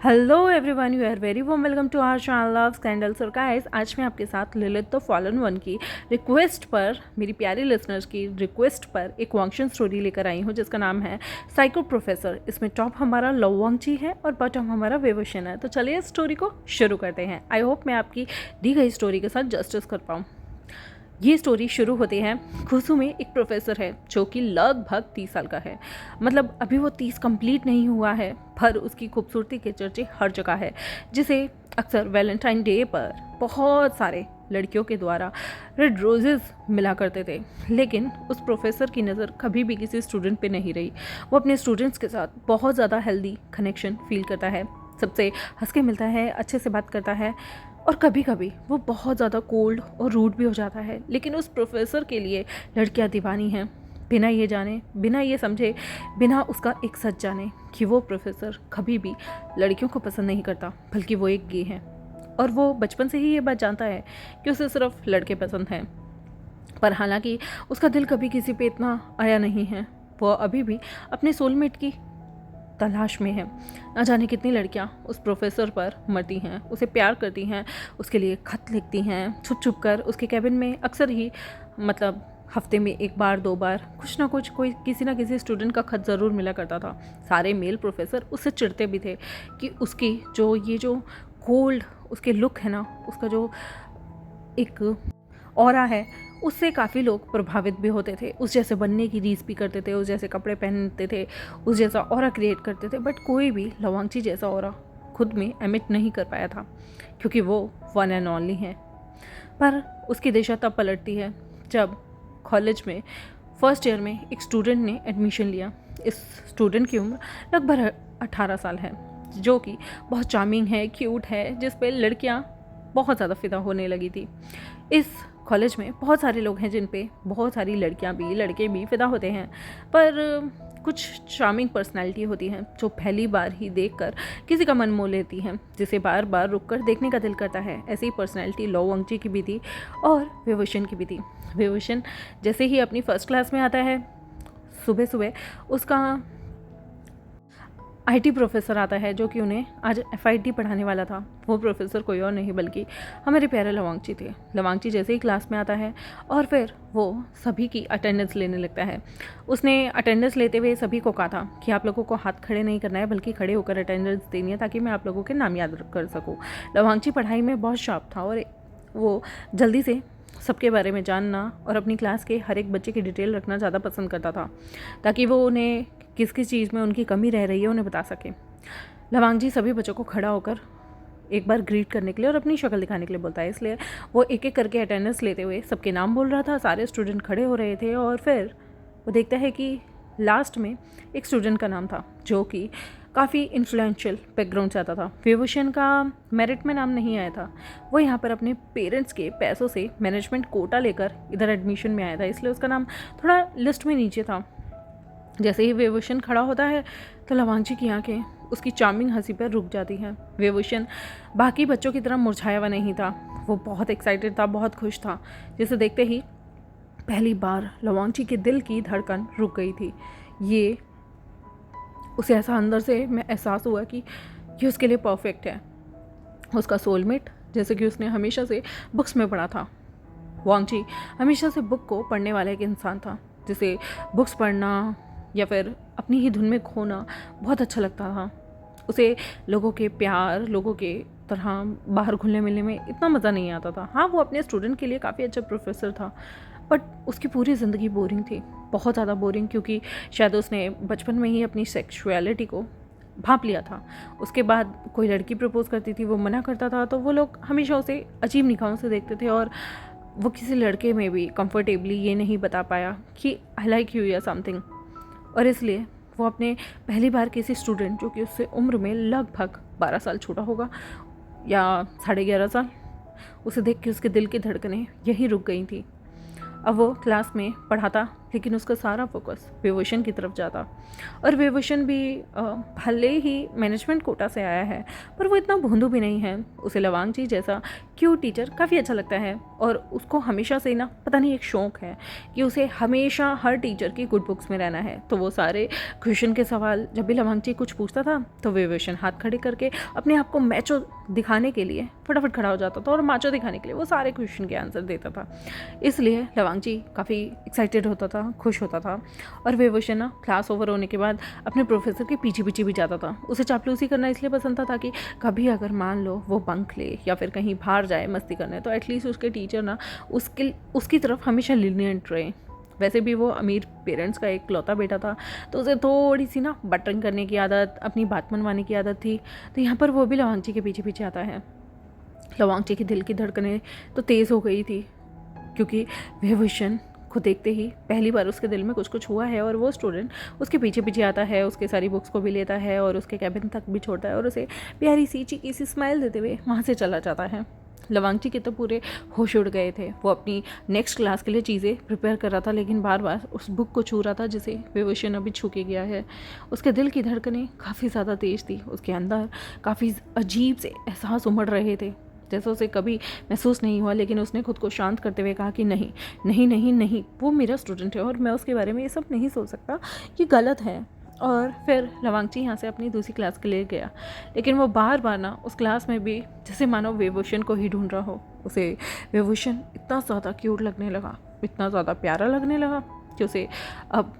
Hello everyone, you are very warm welcome to our channel love scandals. और guys, आज मैं आपके साथ लिलित द फॉलन वन की रिक्वेस्ट पर, मेरी प्यारी लिसनर्स की रिक्वेस्ट पर एक वांगशन स्टोरी लेकर आई हूँ जिसका नाम है साइको प्रोफेसर। इसमें टॉप हमारा लववांगची है और बॉटम हमारा वेवोशन है। तो चलिए स्टोरी को शुरू करते हैं। आई होप मैं आपकी दी गई स्टोरी के साथ जस्टिस कर पाऊँ। ये स्टोरी शुरू होती है, खुसू में एक प्रोफेसर है जो कि लगभग 30 साल का है। मतलब अभी वो 30 कंप्लीट नहीं हुआ है, पर उसकी खूबसूरती के चर्चे हर जगह है, जिसे अक्सर वैलेंटाइन डे पर बहुत सारे लड़कियों के द्वारा रेड रोजेस मिला करते थे। लेकिन उस प्रोफेसर की नज़र कभी भी किसी स्टूडेंट पे नहीं रही। वो अपने स्टूडेंट्स के साथ बहुत ज़्यादा हेल्दी कनेक्शन फील करता है, सबसे हंस के मिलता है, अच्छे से बात करता है। और कभी कभी वो बहुत ज़्यादा कोल्ड और रूड भी हो जाता है। लेकिन उस प्रोफेसर के लिए लड़कियां दीवानी हैं, बिना ये जाने, बिना ये समझे, बिना उसका एक सच जाने कि वो प्रोफेसर कभी भी लड़कियों को पसंद नहीं करता, बल्कि वो एक गे है। और वो बचपन से ही ये बात जानता है कि उसे सिर्फ लड़के पसंद हैं। पर हालांकि उसका दिल कभी किसी पे इतना आया नहीं है। वो अभी भी अपने सोलमेट की तलाश में है। ना जाने कितनी लड़कियां उस प्रोफेसर पर मरती हैं, उसे प्यार करती हैं, उसके लिए खत लिखती हैं छुप छुप कर। उसके कैबिन में अक्सर ही, मतलब हफ्ते में एक बार दो बार, कुछ ना कुछ कोई किसी ना किसी स्टूडेंट का खत ज़रूर मिला करता था। सारे मेल प्रोफेसर उससे चिढ़ते भी थे कि उसकी जो कोल्ड उसके लुक है ना, उसका जो एक ऑरा है, उससे काफ़ी लोग प्रभावित भी होते थे। उस जैसे बनने की रीस भी करते थे, उस जैसे कपड़े पहनते थे, उस जैसा ऑरा क्रिएट करते थे। बट कोई भी लवांगची जैसा ऑरा खुद में एमिट नहीं कर पाया था, क्योंकि वो वन एंड ओनली है। पर उसकी दिशा तब पलटती है जब कॉलेज में फर्स्ट ईयर में एक स्टूडेंट ने एडमिशन लिया। इस स्टूडेंट की उम्र लगभग 18 साल है, जो कि बहुत चार्मिंग है, क्यूट है, जिस पे लड़कियां बहुत ज़्यादा फिदा होने लगी थी। इस कॉलेज में बहुत सारे लोग हैं जिन पे बहुत सारी लड़कियां भी लड़के भी फिदा होते हैं, पर कुछ चार्मिंग पर्सनालिटी होती हैं जो पहली बार ही देखकर किसी का मन मोह लेती हैं, जिसे बार बार रुककर देखने का दिल करता है। ऐसी पर्सनालिटी लववांगची की भी थी और वेवोशन की भी थी। वेवोशन जैसे ही अपनी फर्स्ट क्लास में आता है, सुबह सुबह उसका आईटी प्रोफेसर आता है, जो कि उन्हें आज एफआईटी पढ़ाने वाला था। वो प्रोफेसर कोई और नहीं बल्कि हमारे प्यारे लवांगची थे। लवांगची जैसे ही क्लास में आता है और फिर वो सभी की अटेंडेंस लेने लगता है। उसने अटेंडेंस लेते हुए सभी को कहा था कि आप लोगों को हाथ खड़े नहीं करना है, बल्कि खड़े होकर अटेंडेंस देनी है, ताकि मैं आप लोगों के नाम याद कर सकूँ। लवांगची पढ़ाई में बहुत शार्प था और वो जल्दी से सबके बारे में जानना और अपनी क्लास के हर एक बच्चे की डिटेल रखना ज़्यादा पसंद करता था, ताकि वो उन्हें किस किस चीज़ में उनकी कमी रह रही है उन्हें बता सके। लवांगजी सभी बच्चों को खड़ा होकर एक बार ग्रीट करने के लिए और अपनी शक्ल दिखाने के लिए बोलता है। इसलिए वो एक एक करके अटेंडेंस लेते हुए सबके नाम बोल रहा था। सारे स्टूडेंट खड़े हो रहे थे और फिर वो देखता है कि लास्ट में एक स्टूडेंट का नाम था जो कि काफ़ी इन्फ्लुएंशियल बैकग्राउंड से आता था। वेवोशन का मेरिट में नाम नहीं आया था। वो यहाँ पर अपने पेरेंट्स के पैसों से मैनेजमेंट कोटा लेकर इधर एडमिशन में आया था, इसलिए उसका नाम थोड़ा लिस्ट में नीचे था। जैसे ही वेवोशन खड़ा होता है तो लवांगची की आंखें उसकी चार्मिंग हंसी पर रुक जाती हैं। वेवोशन बाकी बच्चों की तरह मुरझाया हुआ नहीं था, वो बहुत एक्साइटेड था, बहुत खुश था, जिसे देखते ही पहली बार लवांगची के दिल की धड़कन रुक गई थी। ये उसे ऐसा अंदर से मैं एहसास हुआ कि ये उसके लिए परफेक्ट है, उसका सोलमेट, जैसे कि उसने हमेशा से बुक्स में पढ़ा था। वांगची हमेशा से बुक को पढ़ने वाला एक इंसान था, जिसे बुक्स पढ़ना या फिर अपनी ही धुन में खोना बहुत अच्छा लगता था। उसे लोगों के प्यार, लोगों के तरह बाहर घुलने मिलने में इतना मज़ा नहीं आता था। हाँ, वो अपने स्टूडेंट के लिए काफ़ी अच्छा प्रोफेसर था, बट उसकी पूरी ज़िंदगी बोरिंग थी, बहुत ज़्यादा बोरिंग, क्योंकि शायद उसने बचपन में ही अपनी सेक्सुअलिटी को भांप लिया था। उसके बाद कोई लड़की प्रपोज करती थी, वो मना करता था, तो वो लोग हमेशा उसे अजीब निगाहों से देखते थे और वो किसी लड़के में भी कंफर्टेबली ये नहीं बता पाया कि आई लाइक यू या समथिंग। और इसलिए वो अपने पहली बार किसी स्टूडेंट, जो कि उससे उम्र में लगभग 12 साल छोटा होगा या 11.5 साल, उसे देख के उसके दिल की धड़कनें यहीं रुक गई थी। अब वो क्लास में पढ़ाता लेकिन उसका सारा फोकस विभूषण की तरफ जाता। और विभूषण भी भले ही मैनेजमेंट कोटा से आया है पर वो इतना भोंदू भी नहीं है। उसे लवांग जी जैसा क्यूट टीचर काफ़ी अच्छा लगता है और उसको हमेशा से ना पता नहीं एक शौक़ है कि उसे हमेशा हर टीचर की गुड बुक्स में रहना है। तो वो सारे क्वेश्चन के सवाल जब भी लवांग जी कुछ पूछता था तो विभूषण हाथ खड़े करके अपने आप को मैचो दिखाने के लिए फटाफट खड़ा हो जाता था और माचो दिखाने के लिए वो सारे क्वेश्चन के आंसर देता था। इसलिए लवांग जी काफ़ी एक्साइटेड होता था, खुश होता था। और विभूषण ना क्लास ओवर होने के बाद अपने प्रोफेसर के पीछे पीछे भी जाता था। उसे चापलूसी करना इसलिए पसंद था ताकि कभी अगर मान लो वो बंक ले या फिर कहीं बाहर जाए मस्ती करने तो एटलीस्ट उसके टीचर ना उसकी तरफ हमेशा लीनिएंट रहे। वैसे भी वो अमीर पेरेंट्स का एक लौता बेटा था तो उसे थोड़ी सी ना बटरिंग करने की आदत, अपनी बात मनवाने की आदत थी। तो यहाँ पर वो भी लवांग जी के पीछे पीछे आता है। लवांग जी की दिल की धड़कनें तो तेज़ हो गई थी क्योंकि विभूषण को देखते ही पहली बार उसके दिल में कुछ कुछ हुआ है और वो स्टूडेंट उसके पीछे पीछे आता है, उसके सारी बुक्स को भी लेता है और उसके कैबिन तक भी छोड़ता है और उसे प्यारी सी चीकी सी स्माइल देते हुए वहाँ से चला जाता है। लवांग जी के तो पूरे होश उड़ गए थे। वो अपनी नेक्स्ट क्लास के लिए चीज़ें प्रिपेयर कर रहा था लेकिन बार बार उस बुक को छू रहा था जिसे विभूषण अभी छू के गया है। उसके दिल की धड़कनें काफ़ी ज़्यादा तेज़ थी। उसके अंदर काफ़ी अजीब से एहसास उमड़ रहे थे जैसे उसे कभी महसूस नहीं हुआ। लेकिन उसने खुद को शांत करते हुए कहा कि नहीं नहीं नहीं नहीं, वो मेरा स्टूडेंट है और मैं उसके बारे में ये सब नहीं सोच सकता, ये गलत है। और फिर लवांग जी यहाँ से अपनी दूसरी क्लास के लिए गया लेकिन वो बार बार ना उस क्लास में भी जैसे मानो विभूषण को ही ढूंढ रहा हो। उसे विभूषण इतना ज़्यादा क्यूट लगने लगा, इतना ज़्यादा प्यारा लगने लगा कि उसे अब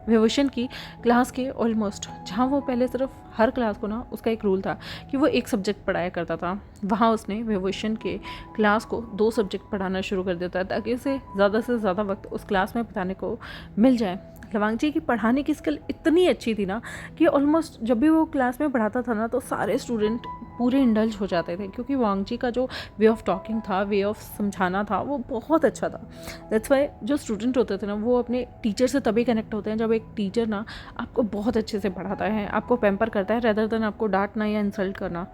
विभूषण की क्लास के ऑलमोस्ट, जहाँ वो पहले सिर्फ हर क्लास को ना उसका एक रूल था कि वो एक सब्जेक्ट पढ़ाया करता था, वहाँ उसने विभूषण के क्लास को 2 सब्जेक्ट पढ़ाना शुरू कर देता है ताकि उसे ज़्यादा से ज़्यादा वक्त उस क्लास में बिताने को मिल जाए। लवांग जी की पढ़ाने की स्किल इतनी अच्छी थी ना कि ऑलमोस्ट जब भी वो क्लास में पढ़ाता था ना तो सारे स्टूडेंट पूरे इंडल्ज हो जाते थे क्योंकि वांग जी का जो वे ऑफ टॉकिंग था, वे ऑफ समझाना था, वो बहुत अच्छा था। दैट्स वाई जो स्टूडेंट होते थे ना वो अपने टीचर से तभी कनेक्ट होते हैं जब एक टीचर ना आपको बहुत अच्छे से पढ़ाता है, आपको पैम्पर करता है रेदर देन आपको डांटना या इंसल्ट करना।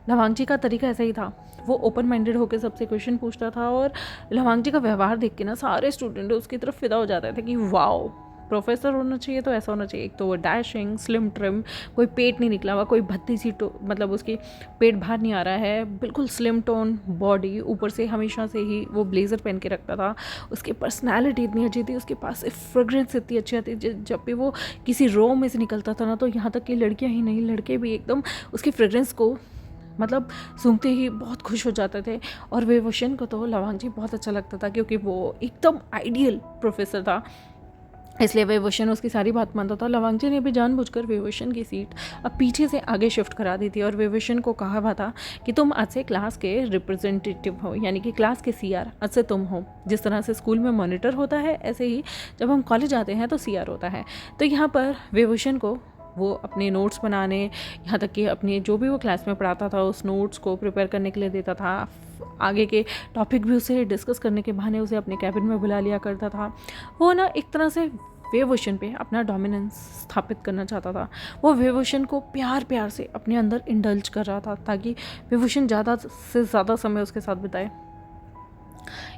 लवांग जी का तरीका ऐसा ही था। वो ओपन माइंडेड होकर सबसे क्वेश्चन पूछता था और लवांग जी का व्यवहार देख के ना सारे स्टूडेंट उसकी तरफ फिदा हो जाते थे कि वाओ, प्रोफेसर होना चाहिए तो ऐसा होना चाहिए। एक तो वो डैशिंग, स्लिम ट्रिम, कोई पेट नहीं निकला हुआ, कोई भद्दी सी मतलब उसकी पेट बाहर नहीं आ रहा है, बिल्कुल स्लिम टोन बॉडी, ऊपर से हमेशा से ही वो ब्लेज़र पहन के रखता था। उसकी पर्सनैलिटी इतनी अच्छी थी, उसके पास से फ्रेगरेंस इतनी अच्छी आती थी। जब भी वो किसी रो में से निकलता था ना तो यहाँ तक कि लड़कियाँ ही नहीं लड़के भी एकदम उसकी फ्रेगरेंस को मतलब सूंघते ही बहुत खुश हो जाते थे। और विभूषण को तो लवांग जी बहुत अच्छा लगता था क्योंकि वो एकदम आइडियल प्रोफेसर था, इसलिए विभूषण उसकी सारी बात मानता था। लवांग जी ने भी जानबूझकर विभूषण की सीट अब पीछे से आगे शिफ्ट करा दी थी और विभूषण को कहा हुआ था कि तुम आज से क्लास के रिप्रेजेंटेटिव हो, यानी कि क्लास के सीआर आज से तुम हो। जिस तरह से स्कूल में मॉनिटर होता है ऐसे ही जब हम कॉलेज आते हैं तो सीआर होता है। तो यहाँ पर विभूषण को वो अपने नोट्स बनाने, यहाँ तक कि अपने जो भी वो क्लास में पढ़ाता था उस नोट्स को प्रिपेयर करने के लिए देता था। आगे के टॉपिक भी उसे डिस्कस करने के बहाने उसे अपने कैबिन में बुला लिया करता था। वो ना एक तरह से विभूषण पे अपना डोमिनेंस स्थापित करना चाहता था। वो विभूषण को प्यार प्यार से अपने अंदर इंडल्ज कर रहा था ताकि विभूषण ज़्यादा से ज़्यादा समय उसके साथ बिताए।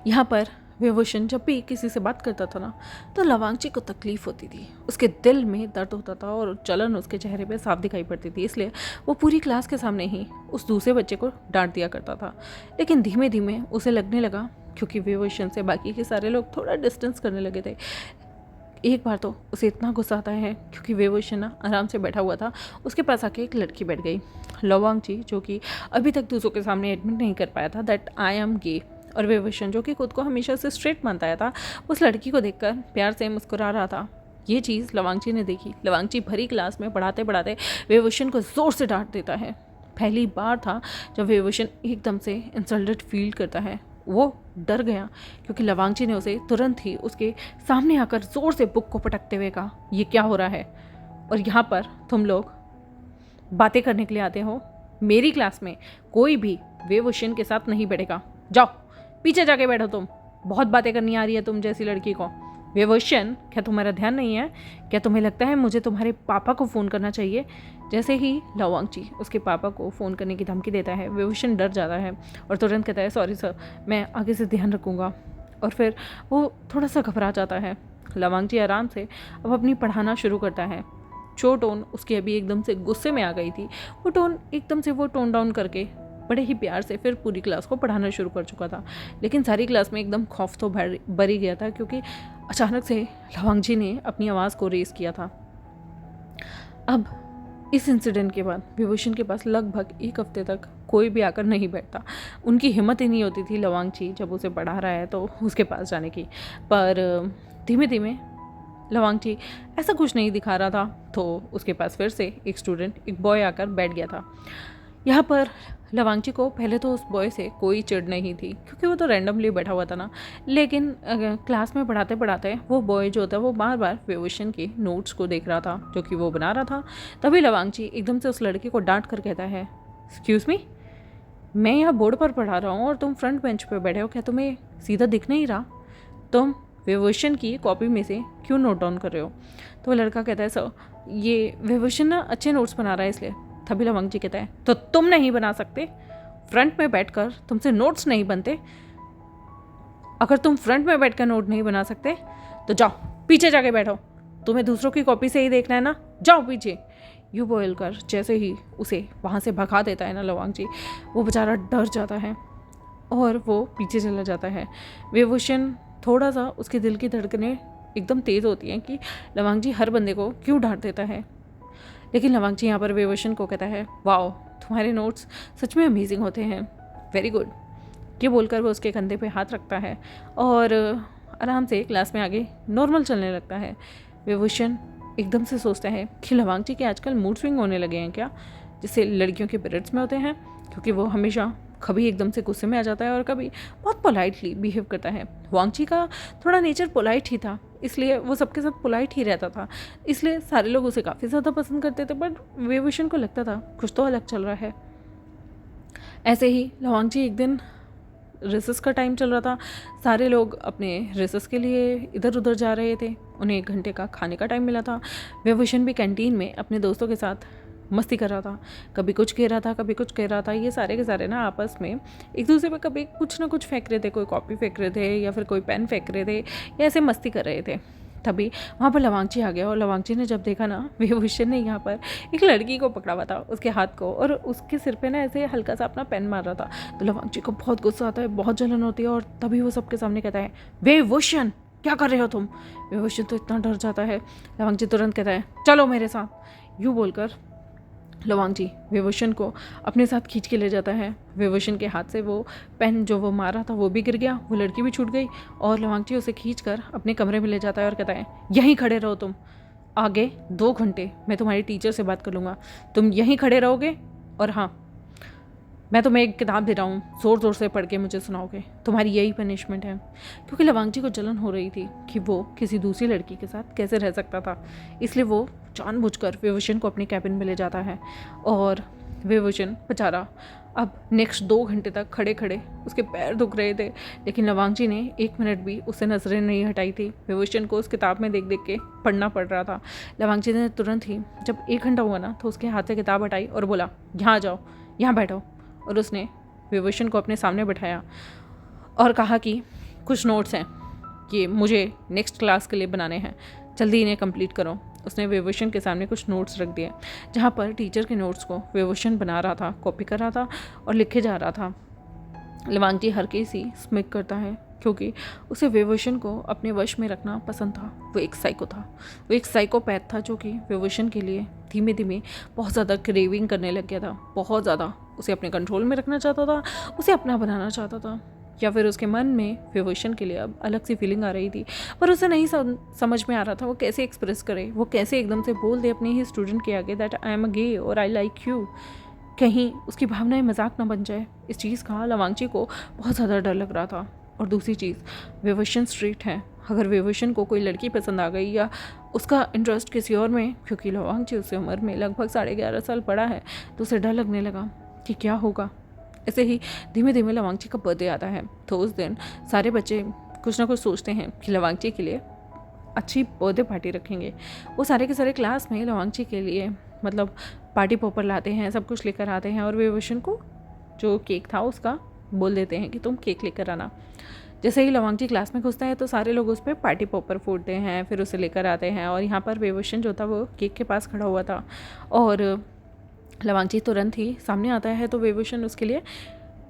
यहाँ पर विभूषण जब भी किसी से बात करता था ना तो लवांग जी को तकलीफ़ होती थी, उसके दिल में दर्द होता था और जलन उसके चेहरे पे साफ दिखाई पड़ती थी। इसलिए वो पूरी क्लास के सामने ही उस दूसरे बच्चे को डांट दिया करता था। लेकिन धीमे धीमे उसे लगने लगा, क्योंकि विभूषण से बाकी के सारे लोग थोड़ा डिस्टेंस करने लगे थे। एक बार तो उसे इतना गुस्सा आता है क्योंकि विभूषण ना आराम से बैठा हुआ था, उसके पास आके एक लड़की बैठ गई। लवांग जी जो कि अभी तक दूसरों के सामने एडमिट नहीं कर पाया था दैट आई एम गे, और विभूषण जो कि खुद को हमेशा से स्ट्रेट मानता आया था, उस लड़की को देखकर प्यार से मुस्कुरा रहा था। ये चीज़ लवांग जी ने देखी। लवांग जी भरी क्लास में पढ़ाते पढ़ाते विभूषण को ज़ोर से डांट देता है। पहली बार था जब विभूषण एकदम से इंसल्टेड फील करता है। वो डर गया क्योंकि लवांग जी ने उसे तुरंत ही उसके सामने आकर ज़ोर से बुक को पटकते हुए कहा, ये क्या हो रहा है? और यहाँ पर तुम लोग बातें करने के लिए आते हो? मेरी क्लास में कोई भी विभूषण के साथ नहीं बैठेगा। जाओ पीछे जाके बैठो, तुम बहुत बातें करनी आ रही है तुम जैसी लड़की को। विभूषण, क्या तुम्हारा ध्यान नहीं है? क्या तुम्हें लगता है मुझे तुम्हारे पापा को फ़ोन करना चाहिए? जैसे ही लवांग जी उसके पापा को फ़ोन करने की धमकी देता है, विभूषण डर जाता है और तुरंत कहता है, सॉरी सर, मैं आगे से ध्यान रखूँगा। और फिर वो थोड़ा सा घबरा जाता है। लवांग जी आराम से अब अपनी पढ़ाना शुरू करता है। जो टोन उसकी अभी एकदम से गुस्से में आ गई थी, वो टोन एकदम से वो टोन डाउन करके बड़े ही प्यार से फिर पूरी क्लास को पढ़ाना शुरू कर चुका था। लेकिन सारी क्लास में एकदम खौफ तो भर ही गया था, क्योंकि अचानक से लवांग जी ने अपनी आवाज़ को रेज़ किया था। अब इस इंसिडेंट के बाद विभूषण के पास लगभग एक हफ्ते तक कोई भी आकर नहीं बैठता। उनकी हिम्मत ही नहीं होती थी लवांग जी जब उसे पढ़ा रहा है तो उसके पास जाने की। पर धीमे धीमे लवांग जी ऐसा कुछ नहीं दिखा रहा था, तो उसके पास फिर से एक स्टूडेंट, एक बॉय आकर बैठ गया था। यहाँ पर लवांग जी को पहले तो उस बॉय से कोई चिढ़ नहीं थी, क्योंकि वो तो रैंडमली बैठा हुआ था ना। लेकिन क्लास में पढ़ाते पढ़ाते वो बॉय जो होता है वो बार बार विभूषण के नोट्स को देख रहा था जो कि वो बना रहा था। तभी लवांग जी एकदम से उस लड़के को डांट कर कहता है, एक्सक्यूज़ मी, मैं यहाँ बोर्ड पर पढ़ा रहा हूँ और तुम फ्रंट बेंच पर बैठे हो, क्या तुम्हें सीधा दिख नहीं रहा? तुम विभूषण की कॉपी में से क्यों नोट डाउन कर रहे हो? तो वो लड़का कहता है, सर ये विभूषण ना अच्छे नोट्स बना रहा है इसलिए। तभी लवांग जी कहता है, तो तुम नहीं बना सकते? फ्रंट में बैठकर तुमसे नोट्स नहीं बनते? अगर तुम फ्रंट में बैठकर नोट नहीं बना सकते तो जाओ पीछे जाके बैठो, तुम्हें दूसरों की कॉपी से ही देखना है ना, जाओ पीछे। यूँ बोलकर जैसे ही उसे वहाँ से भगा देता है ना लवांग जी, वो बेचारा डर जाता है और वो पीछे चला जाता है। विभूषण थोड़ा सा उसके दिल की धड़कनें एकदम तेज़ होती हैं कि लवांग जी हर बंदे को क्यों डांट देता है। लेकिन लवांग जी यहाँ पर विभूषण को कहता है, वाओ तुम्हारे नोट्स सच में अमेजिंग होते हैं, वेरी गुड। ये बोलकर वो उसके कंधे पे हाथ रखता है और आराम से क्लास में आगे नॉर्मल चलने लगता है। विभूषण एकदम से सोचता है कि लवांग जी के आजकल मूड स्विंग होने लगे हैं क्या, जैसे लड़कियों के पीरियड्स में होते हैं, क्योंकि वो हमेशा कभी एकदम से गुस्से में आ जाता है और कभी बहुत पोलाइटली बिहेव करता है। वांग जी का थोड़ा नेचर पोलाइट ही था, इसलिए वो सबके साथ पोलाइट ही रहता था, इसलिए सारे लोग उसे काफ़ी ज़्यादा पसंद करते थे। बट विभूषण को लगता था कुछ तो अलग चल रहा है। ऐसे ही लवांग जी एक दिन रिसेस का टाइम चल रहा था, सारे लोग अपने रिसेस के लिए इधर उधर जा रहे थे, उन्हें 1 घंटे का खाने का टाइम मिला था। विभूषण भी कैंटीन में अपने दोस्तों के साथ मस्ती कर रहा था, कभी कुछ कह रहा था कभी कुछ कह रहा था। ये सारे के सारे ना आपस में एक दूसरे पे कभी कुछ ना कुछ फेंक रहे थे, कोई कॉपी फेंक रहे थे या फिर कोई पेन फेंक रहे थे या ऐसे मस्ती कर रहे थे। तभी वहाँ पर लवांग जी आ गया और लवांग जी ने जब देखा ना विभूषण ने यहाँ पर एक लड़की को पकड़ा हुआ था उसके हाथ को, और उसके सिर पे ना ऐसे हल्का सा अपना पेन मार रहा था, तो लवांग जी को बहुत गुस्सा आता है, बहुत जलन होती है। और तभी वो सबके सामने कहता है, विभूषण क्या कर रहे हो तुम? विभूषण तो इतना डर जाता है, लवांग जी तुरंत कहता है, चलो मेरे साथ। यूँ बोलकर लवांग जी विभूषण को अपने साथ खींच के ले जाता है। विभूषण के हाथ से वो पेन जो वो मारा था वो भी गिर गया, वो लड़की भी छूट गई, और लवांग जी उसे खींचकर अपने कमरे में ले जाता है और कहता है, यहीं खड़े रहो तुम, आगे 2 घंटे मैं तुम्हारी टीचर से बात कर लूँगा, तुम यहीं खड़े रहोगे, और हाँ मैं तुम्हें एक किताब दे रहा हूँ, ज़ोर ज़ोर से पढ़ के मुझे सुनाओगे, तुम्हारी यही पनिशमेंट है। क्योंकि लवांग जी को जलन हो रही थी कि वो किसी दूसरी लड़की के साथ कैसे रह सकता था, इसलिए वो जानबूझकर विभूषण को अपने कैबिन में ले जाता है। और विभूषण बेचारा अब नेक्स्ट 2 घंटे तक खड़े खड़े उसके पैर दुख रहे थे, लेकिन लवांग जी ने 1 मिनट भी उससे नजरें नहीं हटाई थी। विभूषण को उस किताब में देख देख के पढ़ना पड़ रहा था। लवांग जी ने तुरंत ही जब 1 घंटा हुआ ना तो उसके हाथ से किताब हटाई और बोला, यहाँ आ जाओ, यहाँ बैठो। और उसने विभूषण को अपने सामने बैठाया और कहा कि कुछ नोट्स हैं, ये मुझे नेक्स्ट क्लास के लिए बनाने हैं, जल्दी इन्हें कंप्लीट करो। उसने विभूषण के सामने कुछ नोट्स रख दिए, जहाँ पर टीचर के नोट्स को विभूषण बना रहा था, कॉपी कर रहा था और लिखे जा रहा था। लवांग जी हर सी स्मिक करता है, क्योंकि उसे विभूषण को अपने वश में रखना पसंद था। वो एक साइको था, वो एक साइकोपैथ था जो कि विभूषण के लिए धीमे धीमे बहुत ज़्यादा क्रेविंग करने लग गया था, बहुत ज़्यादा उसे अपने कंट्रोल में रखना चाहता था, उसे अपना बनाना चाहता था। या फिर उसके मन में विभूषण के लिए अब अलग सी फीलिंग आ रही थी, पर उसे नहीं समझ में आ रहा था वो कैसे एक्सप्रेस करे, वो कैसे एकदम से बोल दे अपने ही स्टूडेंट के आगे दैट आई एम अ गे और आई लाइक यू। कहीं उसकी भावनाएं मजाक ना बन जाए, इस चीज़ का लवांग जी को बहुत ज़्यादा डर लग रहा था। और दूसरी चीज़, विभूषण स्ट्रीट है, अगर विभूषण को कोई लड़की पसंद आ गई या उसका इंटरेस्ट किसी और में, क्योंकि लवांग जी उससे उम्र में लगभग 11.5 साल बड़ा है, तो उसे डर लगने लगा कि क्या होगा। ऐसे ही धीमे धीमे लवांग जी का बर्थडे आता है, तो उस दिन सारे बच्चे कुछ ना कुछ सोचते हैं कि लवांग जी के लिए अच्छी बर्थडे पार्टी रखेंगे। वो सारे के सारे क्लास में लवांग जी के लिए मतलब पार्टी पॉपर लाते हैं, सब कुछ लेकर आते हैं, और विभूषण को जो केक था उसका बोल देते हैं कि तुम केक लेकर आना। जैसे ही लवांग जी क्लास में घुसता है तो सारे लोग उस पर पार्टी पॉपर फूटते हैं, फिर उसे लेकर आते हैं। और यहाँ पर विभूषण जो था वो केक के पास खड़ा हुआ था और लवांग जी तुरंत ही सामने आता है तो विभूषण उसके लिए